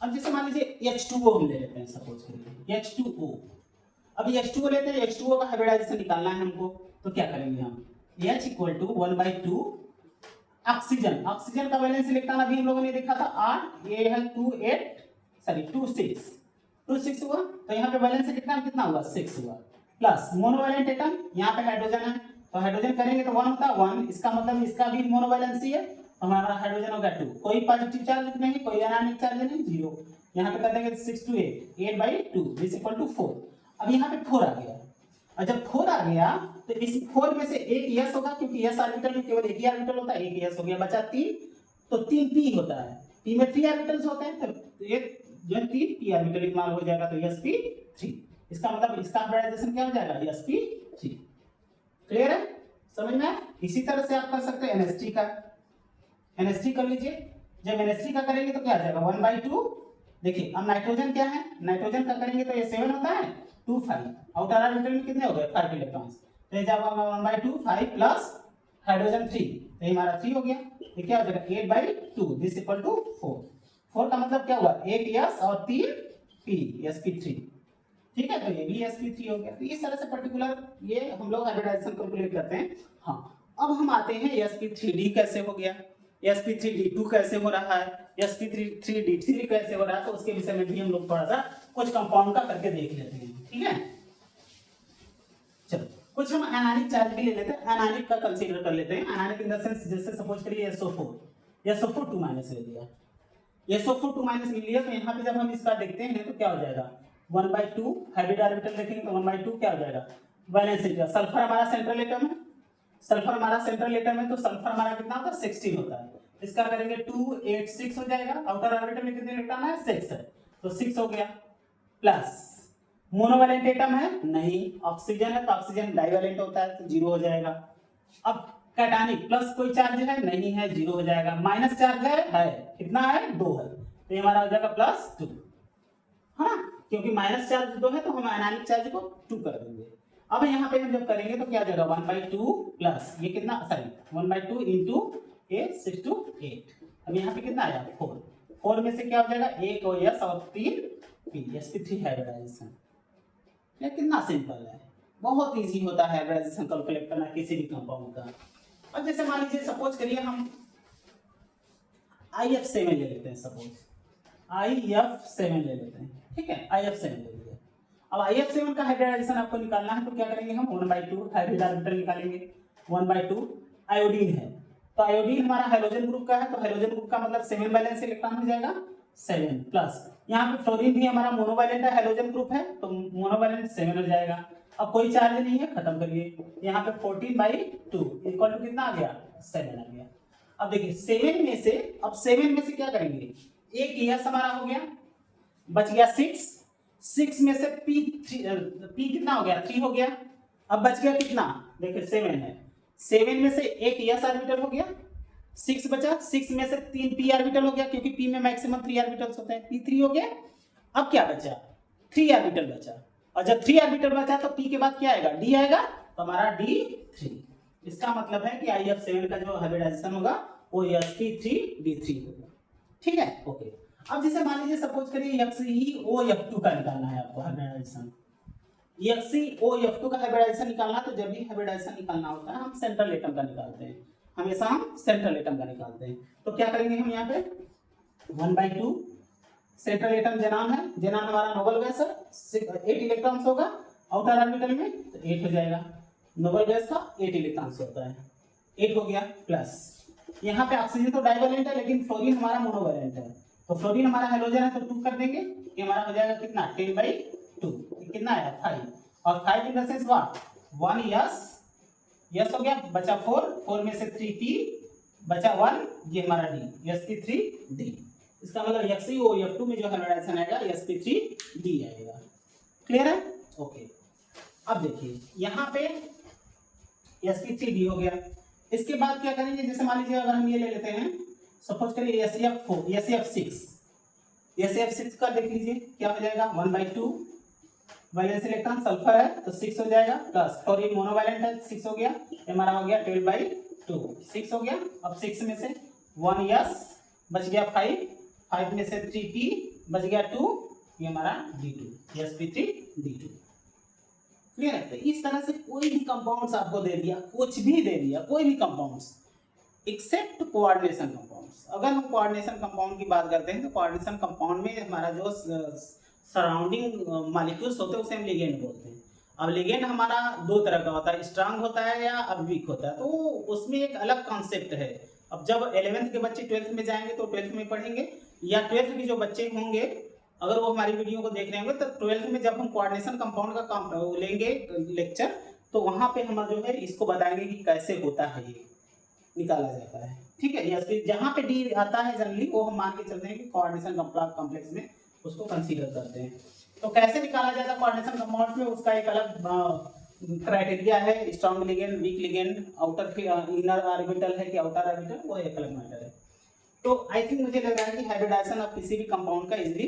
अब जैसे मान लीजिए H2O हम ले लेते हैं, सपोज करिए H2O। अब H2O लेते हैं, H2O का हाइब्रिडाइजेशन निकालना है हमको, तो क्या करेंगे हम H equal to 1/2 oxygen. Oxygen का वैलेंस इलेक्ट्रॉन अभी हम लोगों ने देखा था 8, ये है 26 हुआ, तो यहाँ पे वैलेंस इलेक्ट्रॉन कितना हुआ 6 हुआ। प्लस मोनोवैलेंट एटम, यहाँ पे हाइड्रोजन है, तो हाइड्रोजन करेंगे तो 1 होता है 1, इसका मतलब इसका भी मोनोवैलेंसी है, तो हमारा हाइड्रोजन हो गया 2, कोई पॉजिटिव चार्ज नहीं, कोई एनायनिक चार्ज नहीं, 0। यहाँ पे कर देंगे 6 to 8/2 दिस इक्वल टू 4। अब यहाँ पे 4 आ गया, और जब 4 आ गया तो इस 4 में से एक यस होगा, क्योंकि यस ऑर्बिटल में केवल एक ही ऑर्बिटल होता है, एक यस हो गया, बचा 3, तो 3 पी होता है, पी में 3 ऑर्बिटल्स होते हैं, तो एक जो 3 पी ऑर्बिटल इस्तेमाल हो जाएगा, तो sp3। इसका मतलब इसका हाइब्रिडाइजेशन क्या हो जाएगा sp3। क्लियर है, समझ में? इसी तरह से आप कर सकते हैं NH3 का, NH3 कर लीजिए। जब NH3 का करेंगे तो क्या आ जाएगा 1/2। देखिए अब नाइट्रोजन क्या है, नाइट्रोजन का करेंगे तो ये 7 होता है, 2 5 आउटर ऑर्बिटल में कितने हो गए 5 इलेक्ट्रॉन्स, तो ये जब 1/2 5 प्लस हाइड्रोजन 3, तो हमारा 3 हो गया, ये क्या हो जाएगा 8/2 दिस इक्वल टू 4 का मतलब क्या हुआ, एक यस और 3 पी sp3। ठीक है, तो ये भी sp3 हो गया। तो इस तरह से पर्टिकुलर ये हम लोग हाइब्रिडाइजेशन कैलकुलेट करते हैं। हाँ, अब हम आते हैं sp3d कैसे हो गया, sp3d2 कैसे हो रहा है, sp3d3 कैसे हो रहा है, तो उसके विषय में भी हम लोग थोड़ा सा कुछ कंपाउंड का करके देख लेते हैं। ठीक है, चलो कुछ हम एनायनिक चार्ज भी ले लेते हैं, एनायनिक का कंसीडर कर लेते हैं। एनायनिक इन द सेंस जैसे सपोज करिए SO4 2 माइनस ले लिया, SO4 2 माइनस ले लिया, तो यहाँ पे जब हम इसका देखते हैं तो क्या हो जाएगा 1/2 हाइब्रिड ऑर्बिटल देखेंगे तो 1/2 क्या हो जाएगा वैलेंस एटम। सल्फर हमारा सेंट्रल एटम है, सल्फर हमारा सेंट्रल एटम है, तो सल्फर हमारा कितना होता है 16 होता है। इसका करेंगे 2 8 6 हो जाएगा, आउटर ऑर्बिटल में कितने इलेक्ट्रॉन है 6 है, तो 6 हो गया। प्लस मोनोवैलेंट एटम है नहीं, ऑक्सीजन है तो ऑक्सीजन डाइवैलेंट होता है तो 0 हो जाएगा। अब कैटायनिक प्लस कोई चार्ज है नहीं है, 0 हो जाएगा। माइनस चार्ज है कितना है 2 है, तो ये हमारा हो जाएगा +2, हाँ क्योंकि माइनस चार्ज 2 है तो हम एनायनिक चार्ज को 2 कर देंगे। अब यहाँ पे हम जब करेंगे तो क्या हो जाएगा 1/2 प्लस ये कितना 1/2 इंटू 6 to 8, अब यहाँ पे कितना आया 4 में से क्या हो जाएगा 1 OS और 3 P, sp3 हाइब्रिडाइजेशन। ये कितना सिंपल है, बहुत इजी होता है हाइब्रिडाइजेशन कैलकुलेट करना किसी भी कंपाउंड का। अब जैसे मान लीजिए सपोज करिए हम IF7 ले लेते हैं, सपोज IF7 ले लेते हैं, ठीक है IF7 ले लीजिए। अब IF7 का हाइब्रिडाइजेशन आपको निकालना है तो क्या करेंगे हम 1/2 हाइब्रिड ऑर्बिटल निकालेंगे, 1/2 आयोडीन है तो आयोडीन हमारा हाइड्रोजन ग्रुप का है, तो हाइड्रोजन ग्रुप का मतलब 7 वैलेंस इलेक्ट्रॉन हो जाएगा 7 प्लस यहाँ पे फ्लोरीन भी हमारा मोनोवैलेंट है, हाइड्रोजन ग्रुप है तो मोनोवैलेंट 7 हो जाएगा। अब कोई चार्ज नहीं है, खत्म करिए, यहाँ पे 14/2 इक्वल टू कितना आ गया 7 आ गया। अब देखिए 7 में से, अब 7 में से क्या करेंगे, एक यस हमारा हो गया, बच गया 6 में से P कितना हो गया 3 हो गया। अब बच गया कितना, देखिए 7 है, 7 में से एक यस ऑर्बिटल हो गया, 6 बचा, 6 में से 3 P ऑर्बिटल हो गया क्योंकि P में मैक्सिमम 3 ऑर्बिटल्स होते हैं, P3 हो गया। अब क्या बचा 3 ऑर्बिटल बचा, और जब 3 ऑर्बिटल बचा तो P के बाद क्या आएगा D आएगा, तो हमारा D3। इसका मतलब है कि IF7 का जो हाइब्रिडाइजेशन होगा वो sp3d3 होगा। ठीक है, ओके। अब जैसे मान लीजिए सपोज करिए XeOF2 का निकालना है आपको हाइब्रिडाइजेशन, XeOF2 का हाइब्रिडाइजेशन निकालना, तो जब भी हाइब्रिडाइजेशन निकालना होता है हम सेंट्रल एटम का निकालते हैं, हमेशा हम सेंट्रल एटम का निकालते हैं। तो क्या करेंगे हम यहाँ पे 1/2 सेंट्रल एटम जेनान है, जेनान हमारा नोबल गैस है, 8 इलेक्ट्रॉन्स होगा आउटर ऑर्बिटल में तो 8 हो जाएगा, नोबल गैस का 8 इलेक्ट्रॉन्स होता है, 8 हो गया। प्लस यहाँ पे ऑक्सीजन तो डाइवैलेंट है लेकिन फ्लोरीन हमारा मोनोवैलेंट है, तो फ्लोरीन हमारा हाइड्रोजन है तो 2 कर देंगे, ये हमारा हो जाएगा कितना 10/2, कितना आया 5, और 5 इन द सेंस व्हाट 1 यस हो गया, बचा 4 में से 3P बचा 1, ये हमारा D sp3d। इसका मतलब XeOF2 में जो हाइब्रिडाइजेशन आएगा sp3d आएगा। क्लियर है, ओके। अब देखिए यहाँ पे sp3d हो गया, इसके बाद क्या करेंगे, जैसे मान लीजिए अगर हम ये ले लेते हैं सपोज करिए SF6 का देख लीजिए क्या हो जाएगा 1/2 वैलेंस इलेक्ट्रॉन, सल्फर है तो 6 हो जाएगा, प्लस फ्लोरीन मोनोवैलेंट है 6 हो गया, हमारा हो गया 12/2 6 हो गया। अब 6 में से 1 यस बच गया 5 में से 3P बच गया 2, ये हमारा D2 sp3d2। क्लियर है, तो इस तरह से कोई भी कंपाउंड्स आपको दे दिया, कुछ भी दे दिया, कोई भी कंपाउंड्स एक्सेप्ट कोऑर्डिनेशन कंपाउंड्स। अगर हम कोऑर्डिनेशन कंपाउंड की बात करते हैं तो कोऑर्डिनेशन कंपाउंड में हमारा जो सराउंडिंग मॉलिक्यूल्स होते हैं उसे हम लिगेंड बोलते हैं। अब लिगेंड हमारा 2 तरह का होता है, स्ट्रांग होता है या अब वीक होता है, तो उसमें एक अलग कॉन्सेप्ट है। अब जब 11th के बच्चे 12th में जाएंगे तो 12th में पढ़ेंगे, या 12th के जो बच्चे होंगे अगर वो हमारी वीडियो को देख रहे होंगे तो 12th में जब हम कोऑर्डिनेशन कंपाउंड का लेंगे लेक्चर तो वहाँ पे हम जो है इसको बताएंगे कि कैसे होता है, ये निकाला जाता है। ठीक है, या जहाँ पे डी आता है जनरली वो हम मान के चलते हैं कि कोऑर्डिनेशन कॉम्प्लेक्स में उसको कंसीडर करते हैं। तो कैसे निकाला जाता है कोऑर्डिनेशन कंपाउंड में, उसका एक अलग क्राइटेरिया है, strong ligand, week ligand, outer inner orbital है कि आउटर ऑर्बिटल, वो एक अलग मैटर है। तो आई थिंक मुझे लग रहा है कि हाइब्रिडाइजेशन आप किसी भी कंपाउंड का इजीली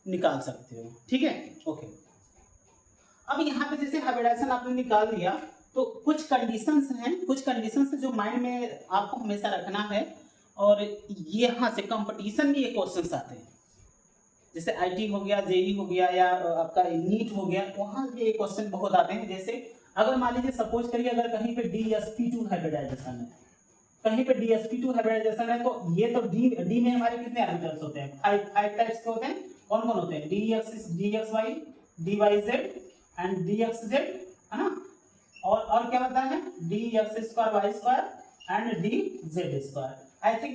निकाल सकते हो। ठीक है, ओके। अब यहाँ पे जैसे हाइब्रिडाइजेशन आपने निकाल दिया तो कुछ कंडीशंस हैं, कुछ कंडीशंस जो माइंड में आपको हमेशा रखना है, और यहाँ से कंपटीशन में ये क्वेश्चंस आते हैं, जैसे आईटी हो गया, जेई हो गया, या आपका नीट हो गया, वहाँ ये क्वेश्चन बहुत आते हैं। जैसे अगर मान लीजिए सपोज करिए अगर कहीं पे DsP2 हाइब्रिडाइजेशन है, कहीं पे DsP2 हाइब्रिडाइजेशन है, तो ये तो डी में हमारे कितने ऑर्बिटल्स होते हैं? 5 टाइप्स के होते हैं। कौन कौन होते हैं? DXY, DYZ एंड DXZ, है ना? और क्या होता है? DX2 Y2 and DZ2। I think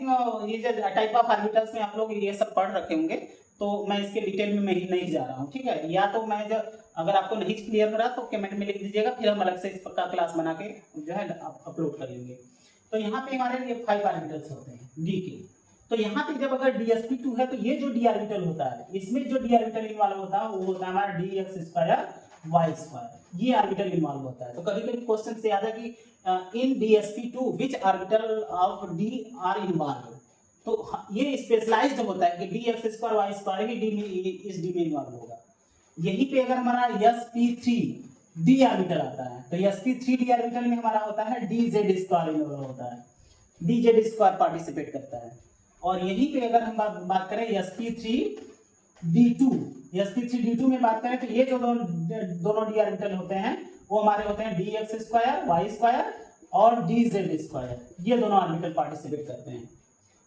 ये जो टाइप ऑफ ऑर्बिटल्स में आप लोग ये सब पढ़ रखे होंगे, तो मैं इसके डिटेल में नहीं जा रहा हूँ, ठीक है? या तो मैं जब अगर आपको नहीं क्लियर करा तो कमेंट में लिख दीजिएगा, फिर हम अलग से इस का क्लास बना के जो है अपलोड कर लेंगे। तो यहाँ पे हमारे ये 5 ऑर्बिटल्स होते हैं डी के। तो यहाँ पे जब अगर DsP2 है तो ये जो डी ऑर्बिटल होता है, इसमें जो डी ऑर्बिटल इन्वॉल्व होता है वो होता है हमारा DX2 Y2, ये ऑर्बिटल इन्वॉल्व होता है। तो कभी कभी क्वेश्चन से आता है कि in DsP2 which orbital of D are involved, तो ये स्पेशलाइज्ड होता है कि DX2 Y2 ही डी में इस डी में इन्वॉल्व होगा। यहीं पे अगर हमारा sp3 डी ऑर्बिटल आता है तो sp3 डी ऑर्बिटल में हमारा होता है DZ2 इन्वॉल्व होता है, DZ2 पार्टिसिपेट करता है। और यहीं पे अगर हम बात करें sp3d2 में बात करें तो ये जो दोनों डी ऑर्बिटल होते हैं वो हमारे होते हैं DX2 Y2 और DZ2, ये दोनों ऑर्बिटल पार्टिसिपेट करते हैं।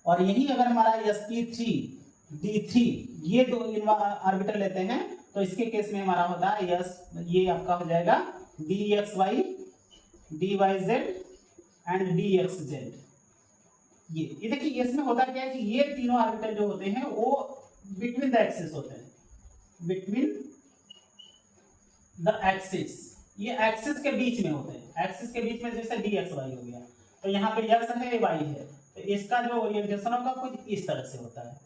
और यही अगर हमारा sp3d3 ये दो ऑर्बिटल लेते हैं तो इसके केस में हमारा होता है ये आपका हो जाएगा DXY, DYZ एंड DXZ। ये देखिए इसमें होता क्या है कि ये तीनों ऑर्बिटल जो होते हैं वो बिटवीन द एक्सिस होते हैं, बिटवीन द एक्सिस, ये एक्सिस के बीच में होते हैं। एक्सिस के बीच में जैसे DXY हो गया तो यहाँ पे x है, y है, तो इसका जो ओरिएंटेशन होगा कुछ इस तरह से होता है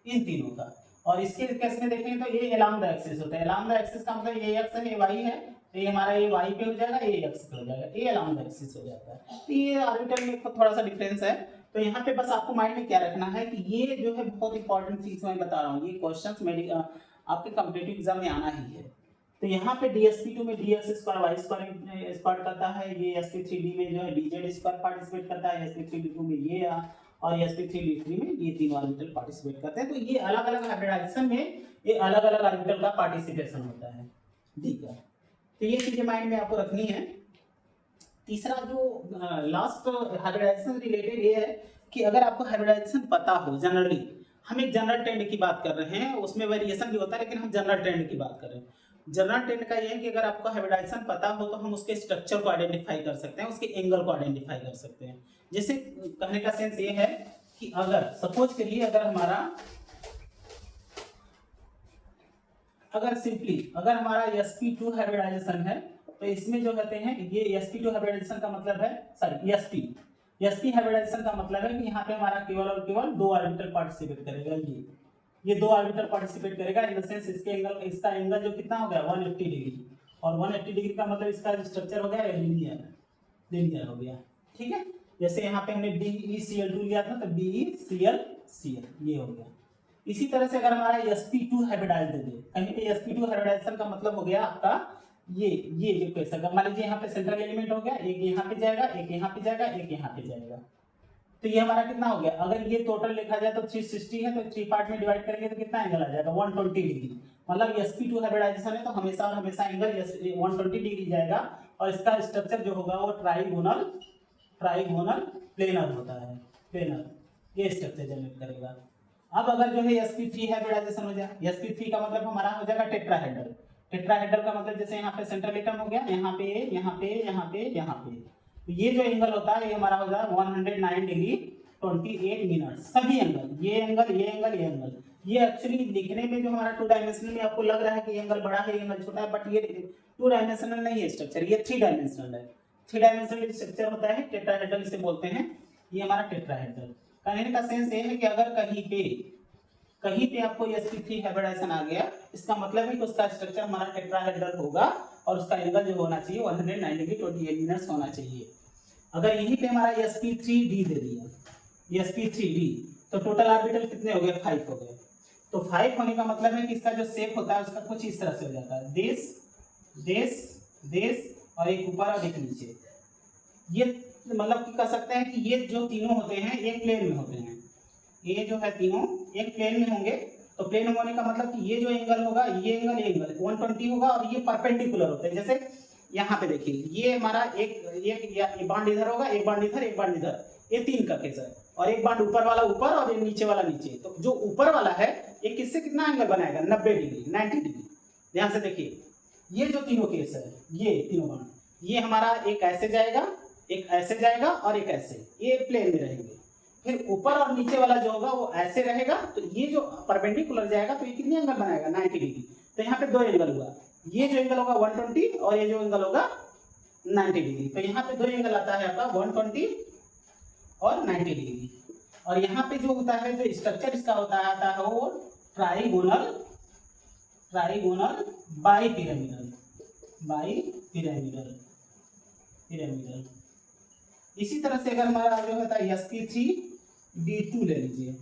इन तीनों का। और इसके केस में देखें तो ये अलोंग द एक्सिस होता है। अलोंग द एक्सिस का मतलब ये x है, ये y है, तो ये हमारा ये y पे हो जाएगा, ये x पे हो जाएगा, ये अलोंग द एक्सिस हो जाता है। तो ये ऑर्बिटल में थोड़ा सा डिफरेंस है। तो यहाँ पे बस आपको माइंड में क्या रखना है कि ये जो है बहुत इंपॉर्टेंट चीज मैं बता रहा हूँ, ये क्वेश्चंस मेरी आपके कॉम्पिटिटिव एग्जाम में आना ही है। तो यहाँ पे DsP2 में DX2 Y2 करता है, ये sp3d में जो है DZ2 पार्टिसिपेट करता है, sp3d2 में ये और sp3d3 में ये तीनों ऑर्बिटल पार्टिसिपेट करते हैं। तो ये अलग अलग हाइब्रिडाइजेशन में ये अलग अलग ऑर्बिटल का पार्टिसिपेशन होता है, ठीक है? तो ये चीजें माइंड में आपको रखनी है। तीसरा जो लास्ट हाइब्रिडाइजेशन रिलेटेड ये है कि अगर आपको हाइब्रिडाइजेशन पता हो, जनरली हम एक जनरल ट्रेंड की बात कर रहे हैं, उसमें वेरिएशन भी होता है लेकिन हम जनरल ट्रेंड की बात कर रहे हैं। जनरल ट्रेंड का ये है कि अगर आपको हाइब्रिडाइजेशन पता हो तो हम उसके स्ट्रक्चर को आइडेंटिफाई कर सकते हैं, उसके एंगल को आइडेंटिफाई कर सकते हैं। जैसे कहने का सेंस ये है कि अगर सपोज करिए अगर हमारा sp2 हाइब्रिडाइजेशन है तो इसमें जो कहते हैं ये sp2 हाइब्रिडाइजेशन का मतलब है, सॉरी sp हाइब्रिडाइजेशन का मतलब है कि यहाँ पे हमारा केवल और केवल दो ऑर्बिटल पार्टिसिपेट करेगा, ये दो ऑर्बिटल पार्टिसिपेट करेगा। इन द सेंस इसका एंगल जो कितना हो गया 180 डिग्री, और 180 डिग्री का मतलब इसका स्ट्रक्चर हो गया लीनियर हो गया, ठीक है? जैसे यहाँ पे हमने BeCl2 लिया था तो BeCl ये हो गया। इसी तरह से अगर हमारा sp2 हाइब्रिडाइज दे दे, कहीं पे sp2 हाइब्रिडाइजेशन का मतलब हो गया आपका ये जो कैसा, मान लीजिए यहाँ पे सेंट्रल एलिमेंट हो गया, एक यहाँ पे जाएगा, एक यहाँ पे जाएगा, एक यहाँ पे जाएगा, तो ये हमारा कितना हो गया? अगर ये टोटल लिखा जाए तो 360 है, तो 3 पार्ट में डिवाइड करेंगे तो कितना एंगल आ जाएगा? 120 डिग्री। मतलब sp2 हाइब्रिडाइजेशन है तो हमेशा और हमेशा एंगल 120 डिग्री जाएगा, और इसका स्ट्रक्चर जो होगा वो ट्राइगोनल प्लेनर होता है, प्लेनर ये स्ट्रक्चर जनरेट करेगा। अब अगर जो है sp3 हाइब्रिडाइजेशन हो जाए, sp3 का मतलब हमारा हो जाएगा टेट्राहेड्रल। टेट्राहेड्रल का मतलब जैसे यहाँ पे सेंट्रल एटम हो गया, यहाँ पे यहाँ पे यहाँ पे यहाँ पे, तो ये जो एंगल होता है ये हमारा हो जाएगा 109 डिग्री 28 मिनट। सभी एंगल, ये एंगल ये एक्चुअली लिखने में जो हमारा 2 डायमेंशनल में आपको लग रहा है कि एंगल बड़ा है, एंगल छोटा है, बट ये 2 डायमेंशनल नहीं है स्ट्रक्चर, ये 3 डायमेंशनल है। 3 डायमेंशनल स्ट्रक्चर होता है, टेट्राहेड्रल इसे बोलते हैं। ये हमारा टेट्राहेड्रल कहने का सेंस ये है कि अगर कहीं पे आपको sp3 हाइब्रिडाइजेशन आ गया, इसका मतलब है कि उसका स्ट्रक्चर हमारा टेट्राहेड्रल होगा और उसका एंगल जो होना चाहिए 109 डिग्री 28 मिनट्स होना चाहिए। अगर यहीं पे हमारा sp3d दे दिया, sp3d, तो टोटल ऑर्बिटल कितने हो गए? 5 हो गए। तो 5 होने का मतलब है कि इसका जो शेप होता है उसका कुछ इस तरह से हो जाता है, देश और एक ऊपर और एक नीचे। ये मतलब कि कह सकते हैं कि ये जो तीनों होते हैं एक प्लेन में होते हैं, ये जो है तीनों एक प्लेन में होंगे। तो प्लेन होने का मतलब कि ये जो एंगल होगा, ये एंगल 120 होगा और ये परपेंडिकुलर होते हैं। जैसे यहाँ पे देखिए ये हमारा एक बांड इधर होगा, एक बांड इधर, एक बांड इधर, ये 3 का केस है, और एक बांड ऊपर वाला ऊपर और एक नीचे वाला नीचे। तो जो ऊपर वाला है ये किससे कितना एंगल बनाएगा, 90 डिग्री, 90 डिग्री। ध्यान से देखिए ये जो तीनों केस है, ये तीनों बांड, ये हमारा एक ऐसे जाएगा, एक ऐसे जाएगा और एक ऐसे, ये प्लेन में रहेंगे। फिर ऊपर और नीचे वाला जो होगा वो ऐसे रहेगा, तो ये जो परपेंडिकुलर जाएगा तो ये कितनी एंगल बनाएगा, 90 डिग्री। तो यहाँ पे 2 एंगल हुआ, ये जो एंगल होगा 120 और ये जो एंगल होगा 90 डिग्री। तो यहाँ पे 2 एंगल आता है आपका 120 और 90 डिग्री। और यहाँ पे जो होता है, जो स्ट्रक्चर इसका आता है वो ट्राइगोनल बाइपिरामिडल इसी तरह से अगर हमारा जो होता है sp3d2 ले लीजिए,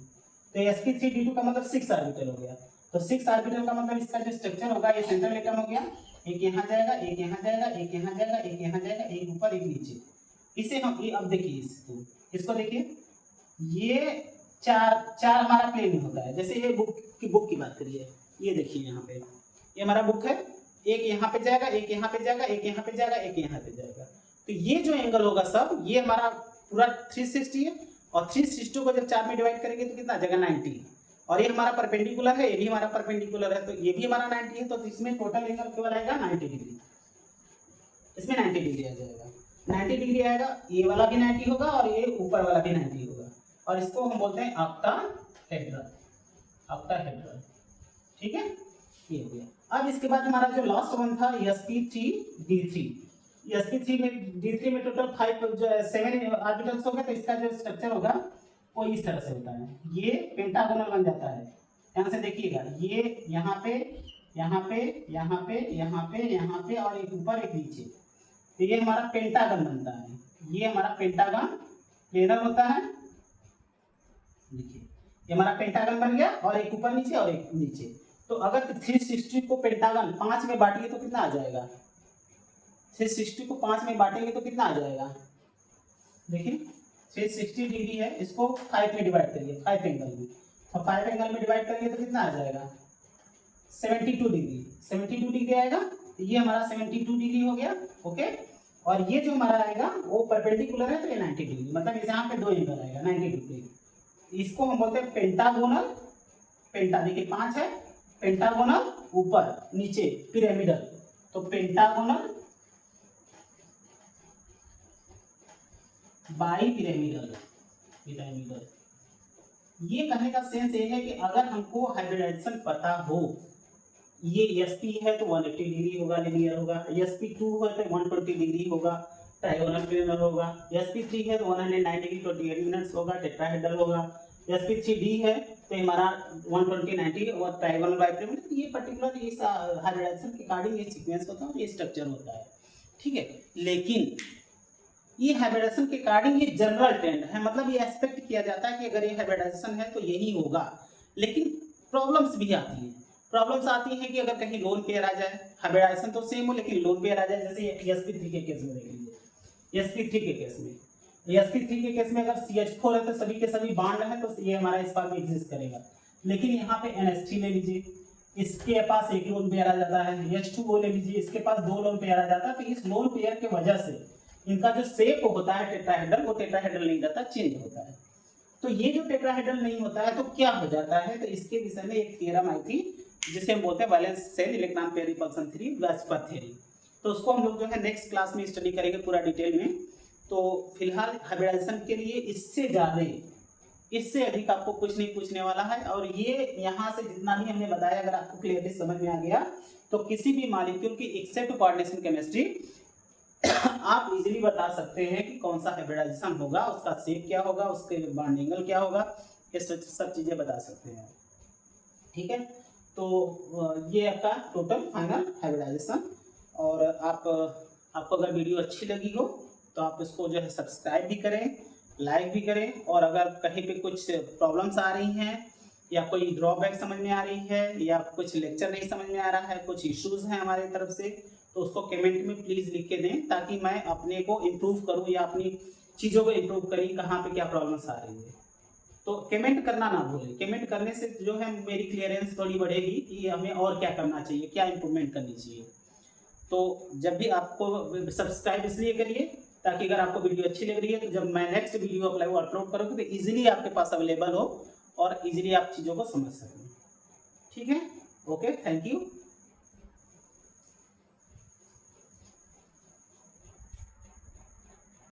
तो sp3d2 का मतलब 6 ऑर्बिटल हो गया। तो 6 ऑर्बिटल का मतलब इसका जो स्ट्रक्चर होगा, ये सेंट्रल एटम हो गया, एक यहाँ जाएगा, एक यहाँ जाएगा, एक यहाँ जाएगा, एक यहाँ जाएगा, एक ऊपर एक नीचे। इसे हम ये अब देखिए इसको देखिए, ये चार हमारा प्लेन में होता है। जैसे ये बुक की बात करिए, ये देखिए यहाँ पे ये हमारा बुक है, एक यहाँ पे जाएगा, एक यहाँ पे जाएगा, एक यहाँ पे जाएगा, एक यहाँ पे जाएगा। तो ये जो एंगल होगा सब, ये हमारा पूरा 360 है, और 360 को जब 4 में डिवाइड करेंगे तो कितना आ जाएगा, 90। और ये हमारा परपेंडिकुलर है, ये भी हमारा परपेंडिकुलर है, तो ये भी हमारा 90 है। तो इसमें टोटल एंगल केवल आएगा 90 डिग्री, इसमें 90 डिग्री आ जाएगा, 90 डिग्री आएगा। ये वाला भी 90 होगा और ये ऊपर वाला भी 90 होगा, और इसको हम बोलते हैं ऑक्टाहेड्रल। ठीक है, ये हो गया। अब इसके बाद हमारा जो लास्ट वन था sp3d3, sp3 में d3 में टोटल 7 ऑर्बिटल्स हो गए। तो इसका जो स्ट्रक्चर होगा वो इस तरह से होता है, ये पेंटागोनल बन जाता है। यहाँ से देखिएगा, ये यहाँ पे यहाँ पे यहाँ पे यहाँ पे यहाँ पे और एक ऊपर एक नीचे, तो ये हमारा पेंटागन बनता है। ये हमारा पेंटागन प्लेनर होता है। देखिए ये हमारा पेंटागन बन गया, और एक ऊपर नीचे और एक नीचे। तो अगर 360 को पेंटागन 5 में बांटेंगे तो कितना आ जाएगा, 360 को 5 में बांटेंगे तो कितना आ जाएगा, देखिए 360 डिग्री है, इसको 5 में डिवाइड करिए, 5 एंगल में, तो 5 एंगल में डिवाइड करेंगे तो कितना आ जाएगा, 72 डिग्री आएगा। तो ये हमारा 72 डिग्री हो गया। ओके, और ये जो हमारा आएगा वो परपेंडिकुलर है, तो ये 90 डिग्री, मतलब इस यहाँ पे 2 एंगल आएगा 90 डिग्री। इसको हम बोलते हैं पेंटागोनल। देखिए 5 है, पेंटागोनल ऊपर नीचे पिरामिडल, तो पेंटागोनल बाइपिरामिडल। ये कहने का सेंस ये है कि अगर हमको हाइब्रिडाइजेशन पता हो, ये sp है तो 180 डिग्री होगा, लिनियर होगा, sp2 है तो 120 डिग्री होगा, ट्राइगोनल प्लेनर होगा, sp3 है तो 190 डिग्री 28 मिनट्स होगा, टेट्राहेड्रल होगा, sp3d है तो हमारा 120 90 और ट्राइगोनल बाइपिरामिडल। ये पर्टिकुलर इस हाइब्रिडाइजेशन के अकॉर्डिंग ये सीक्वेंस होता है और ये स्ट्रक्चर होता है। ठीक है, लेकिन ये हाइब्रिडाइजेशन के अकॉर्डिंग ये जनरल ट्रेंड है, मतलब ये एक्सपेक्ट किया जाता है कि अगर ये हाइब्रिडाइजेशन है तो यही होगा। लेकिन प्रॉब्लम्स भी आती हैं। प्रॉब्लम्स आती हैं कि अगर कहीं लोन पेयर आ जाए, हाइब्रिडाइजेशन तो सेम हो लेकिन लोन पेयर आ जाए, जैसे sp3 के केस में देख लीजिए, sp3 के केस में, sp3 के केस में अगर CH4 है तो सभी के सभी बॉन्ड है, तो ये हमारा इस पास में एग्जिस्ट करेगा। लेकिन यहाँ पे NH3 ले लीजिए, इसके पास एक लोन पेयर आ जाता है, H2O ले लीजिए, इसके पास 2 लोन पेयर आ जाता है। तो इस लोन पेयर की वजह से इनका जो शेप होता है टेट्राहेड्रल, वो टेट्राहेड्रल नहीं रहता, चेंज होता है। तो ये जो टेट्राहेड्रल नहीं होता है तो क्या हो जाता है, तो इसके विषय में एक थ्योरम आई थी जिसे हम बोलते हैं valence shell electron pair repulsion theory, VSEPR theory. तो उसको हम लोग जो है नेक्स्ट क्लास में स्टडी करेंगे पूरा डिटेल में। तो फिलहाल हाइब्रिडाइजेशन के लिए इससे अधिक आपको कुछ नहीं पूछने वाला है। और ये यहाँ से जितना भी हमने बताया, अगर आपको क्लियरली समझ में आ गया तो किसी भी मॉलिक्यूल की एक्सेप्ट कोऑर्डिनेशन केमिस्ट्री आप इजीली बता सकते हैं कि कौन सा हाइब्रिडाइजेशन होगा, उसका शेप क्या होगा, उसके बॉन्ड एंगल क्या होगा, ये सब चीजें बता सकते हैं। ठीक है, तो ये आपका टोटल फाइनल हाइब्रिडाइजेशन। और आपको अगर वीडियो अच्छी लगी हो तो आप इसको जो है सब्सक्राइब भी करें, लाइक भी करें। और अगर कहीं पे कुछ प्रॉब्लम्स आ रही हैं या कोई ड्रॉबैक समझ में आ रही है या कुछ लेक्चर नहीं समझ में आ रहा है, कुछ इश्यूज हैं हमारी तरफ से, तो उसको कमेंट में प्लीज़ लिख के दें ताकि मैं अपने को इम्प्रूव करूं या अपनी चीज़ों को इम्प्रूव करी, कहाँ पे क्या प्रॉब्लम्स आ रही है। तो कमेंट करना ना भूलें। कमेंट करने से जो है मेरी क्लियरेंस थोड़ी बढ़ेगी कि हमें और क्या करना चाहिए, क्या इंप्रूवमेंट करनी चाहिए। तो जब भी आपको सब्सक्राइब इसलिए करिए ताकि अगर आपको वीडियो अच्छी लग रही है तो जब मैं नेक्स्ट वीडियो अपलोड करूँगा तो इजीली आपके पास अवेलेबल हो और इजीली आप चीज़ों को समझ सकें। ठीक है, ओके, थैंक यू।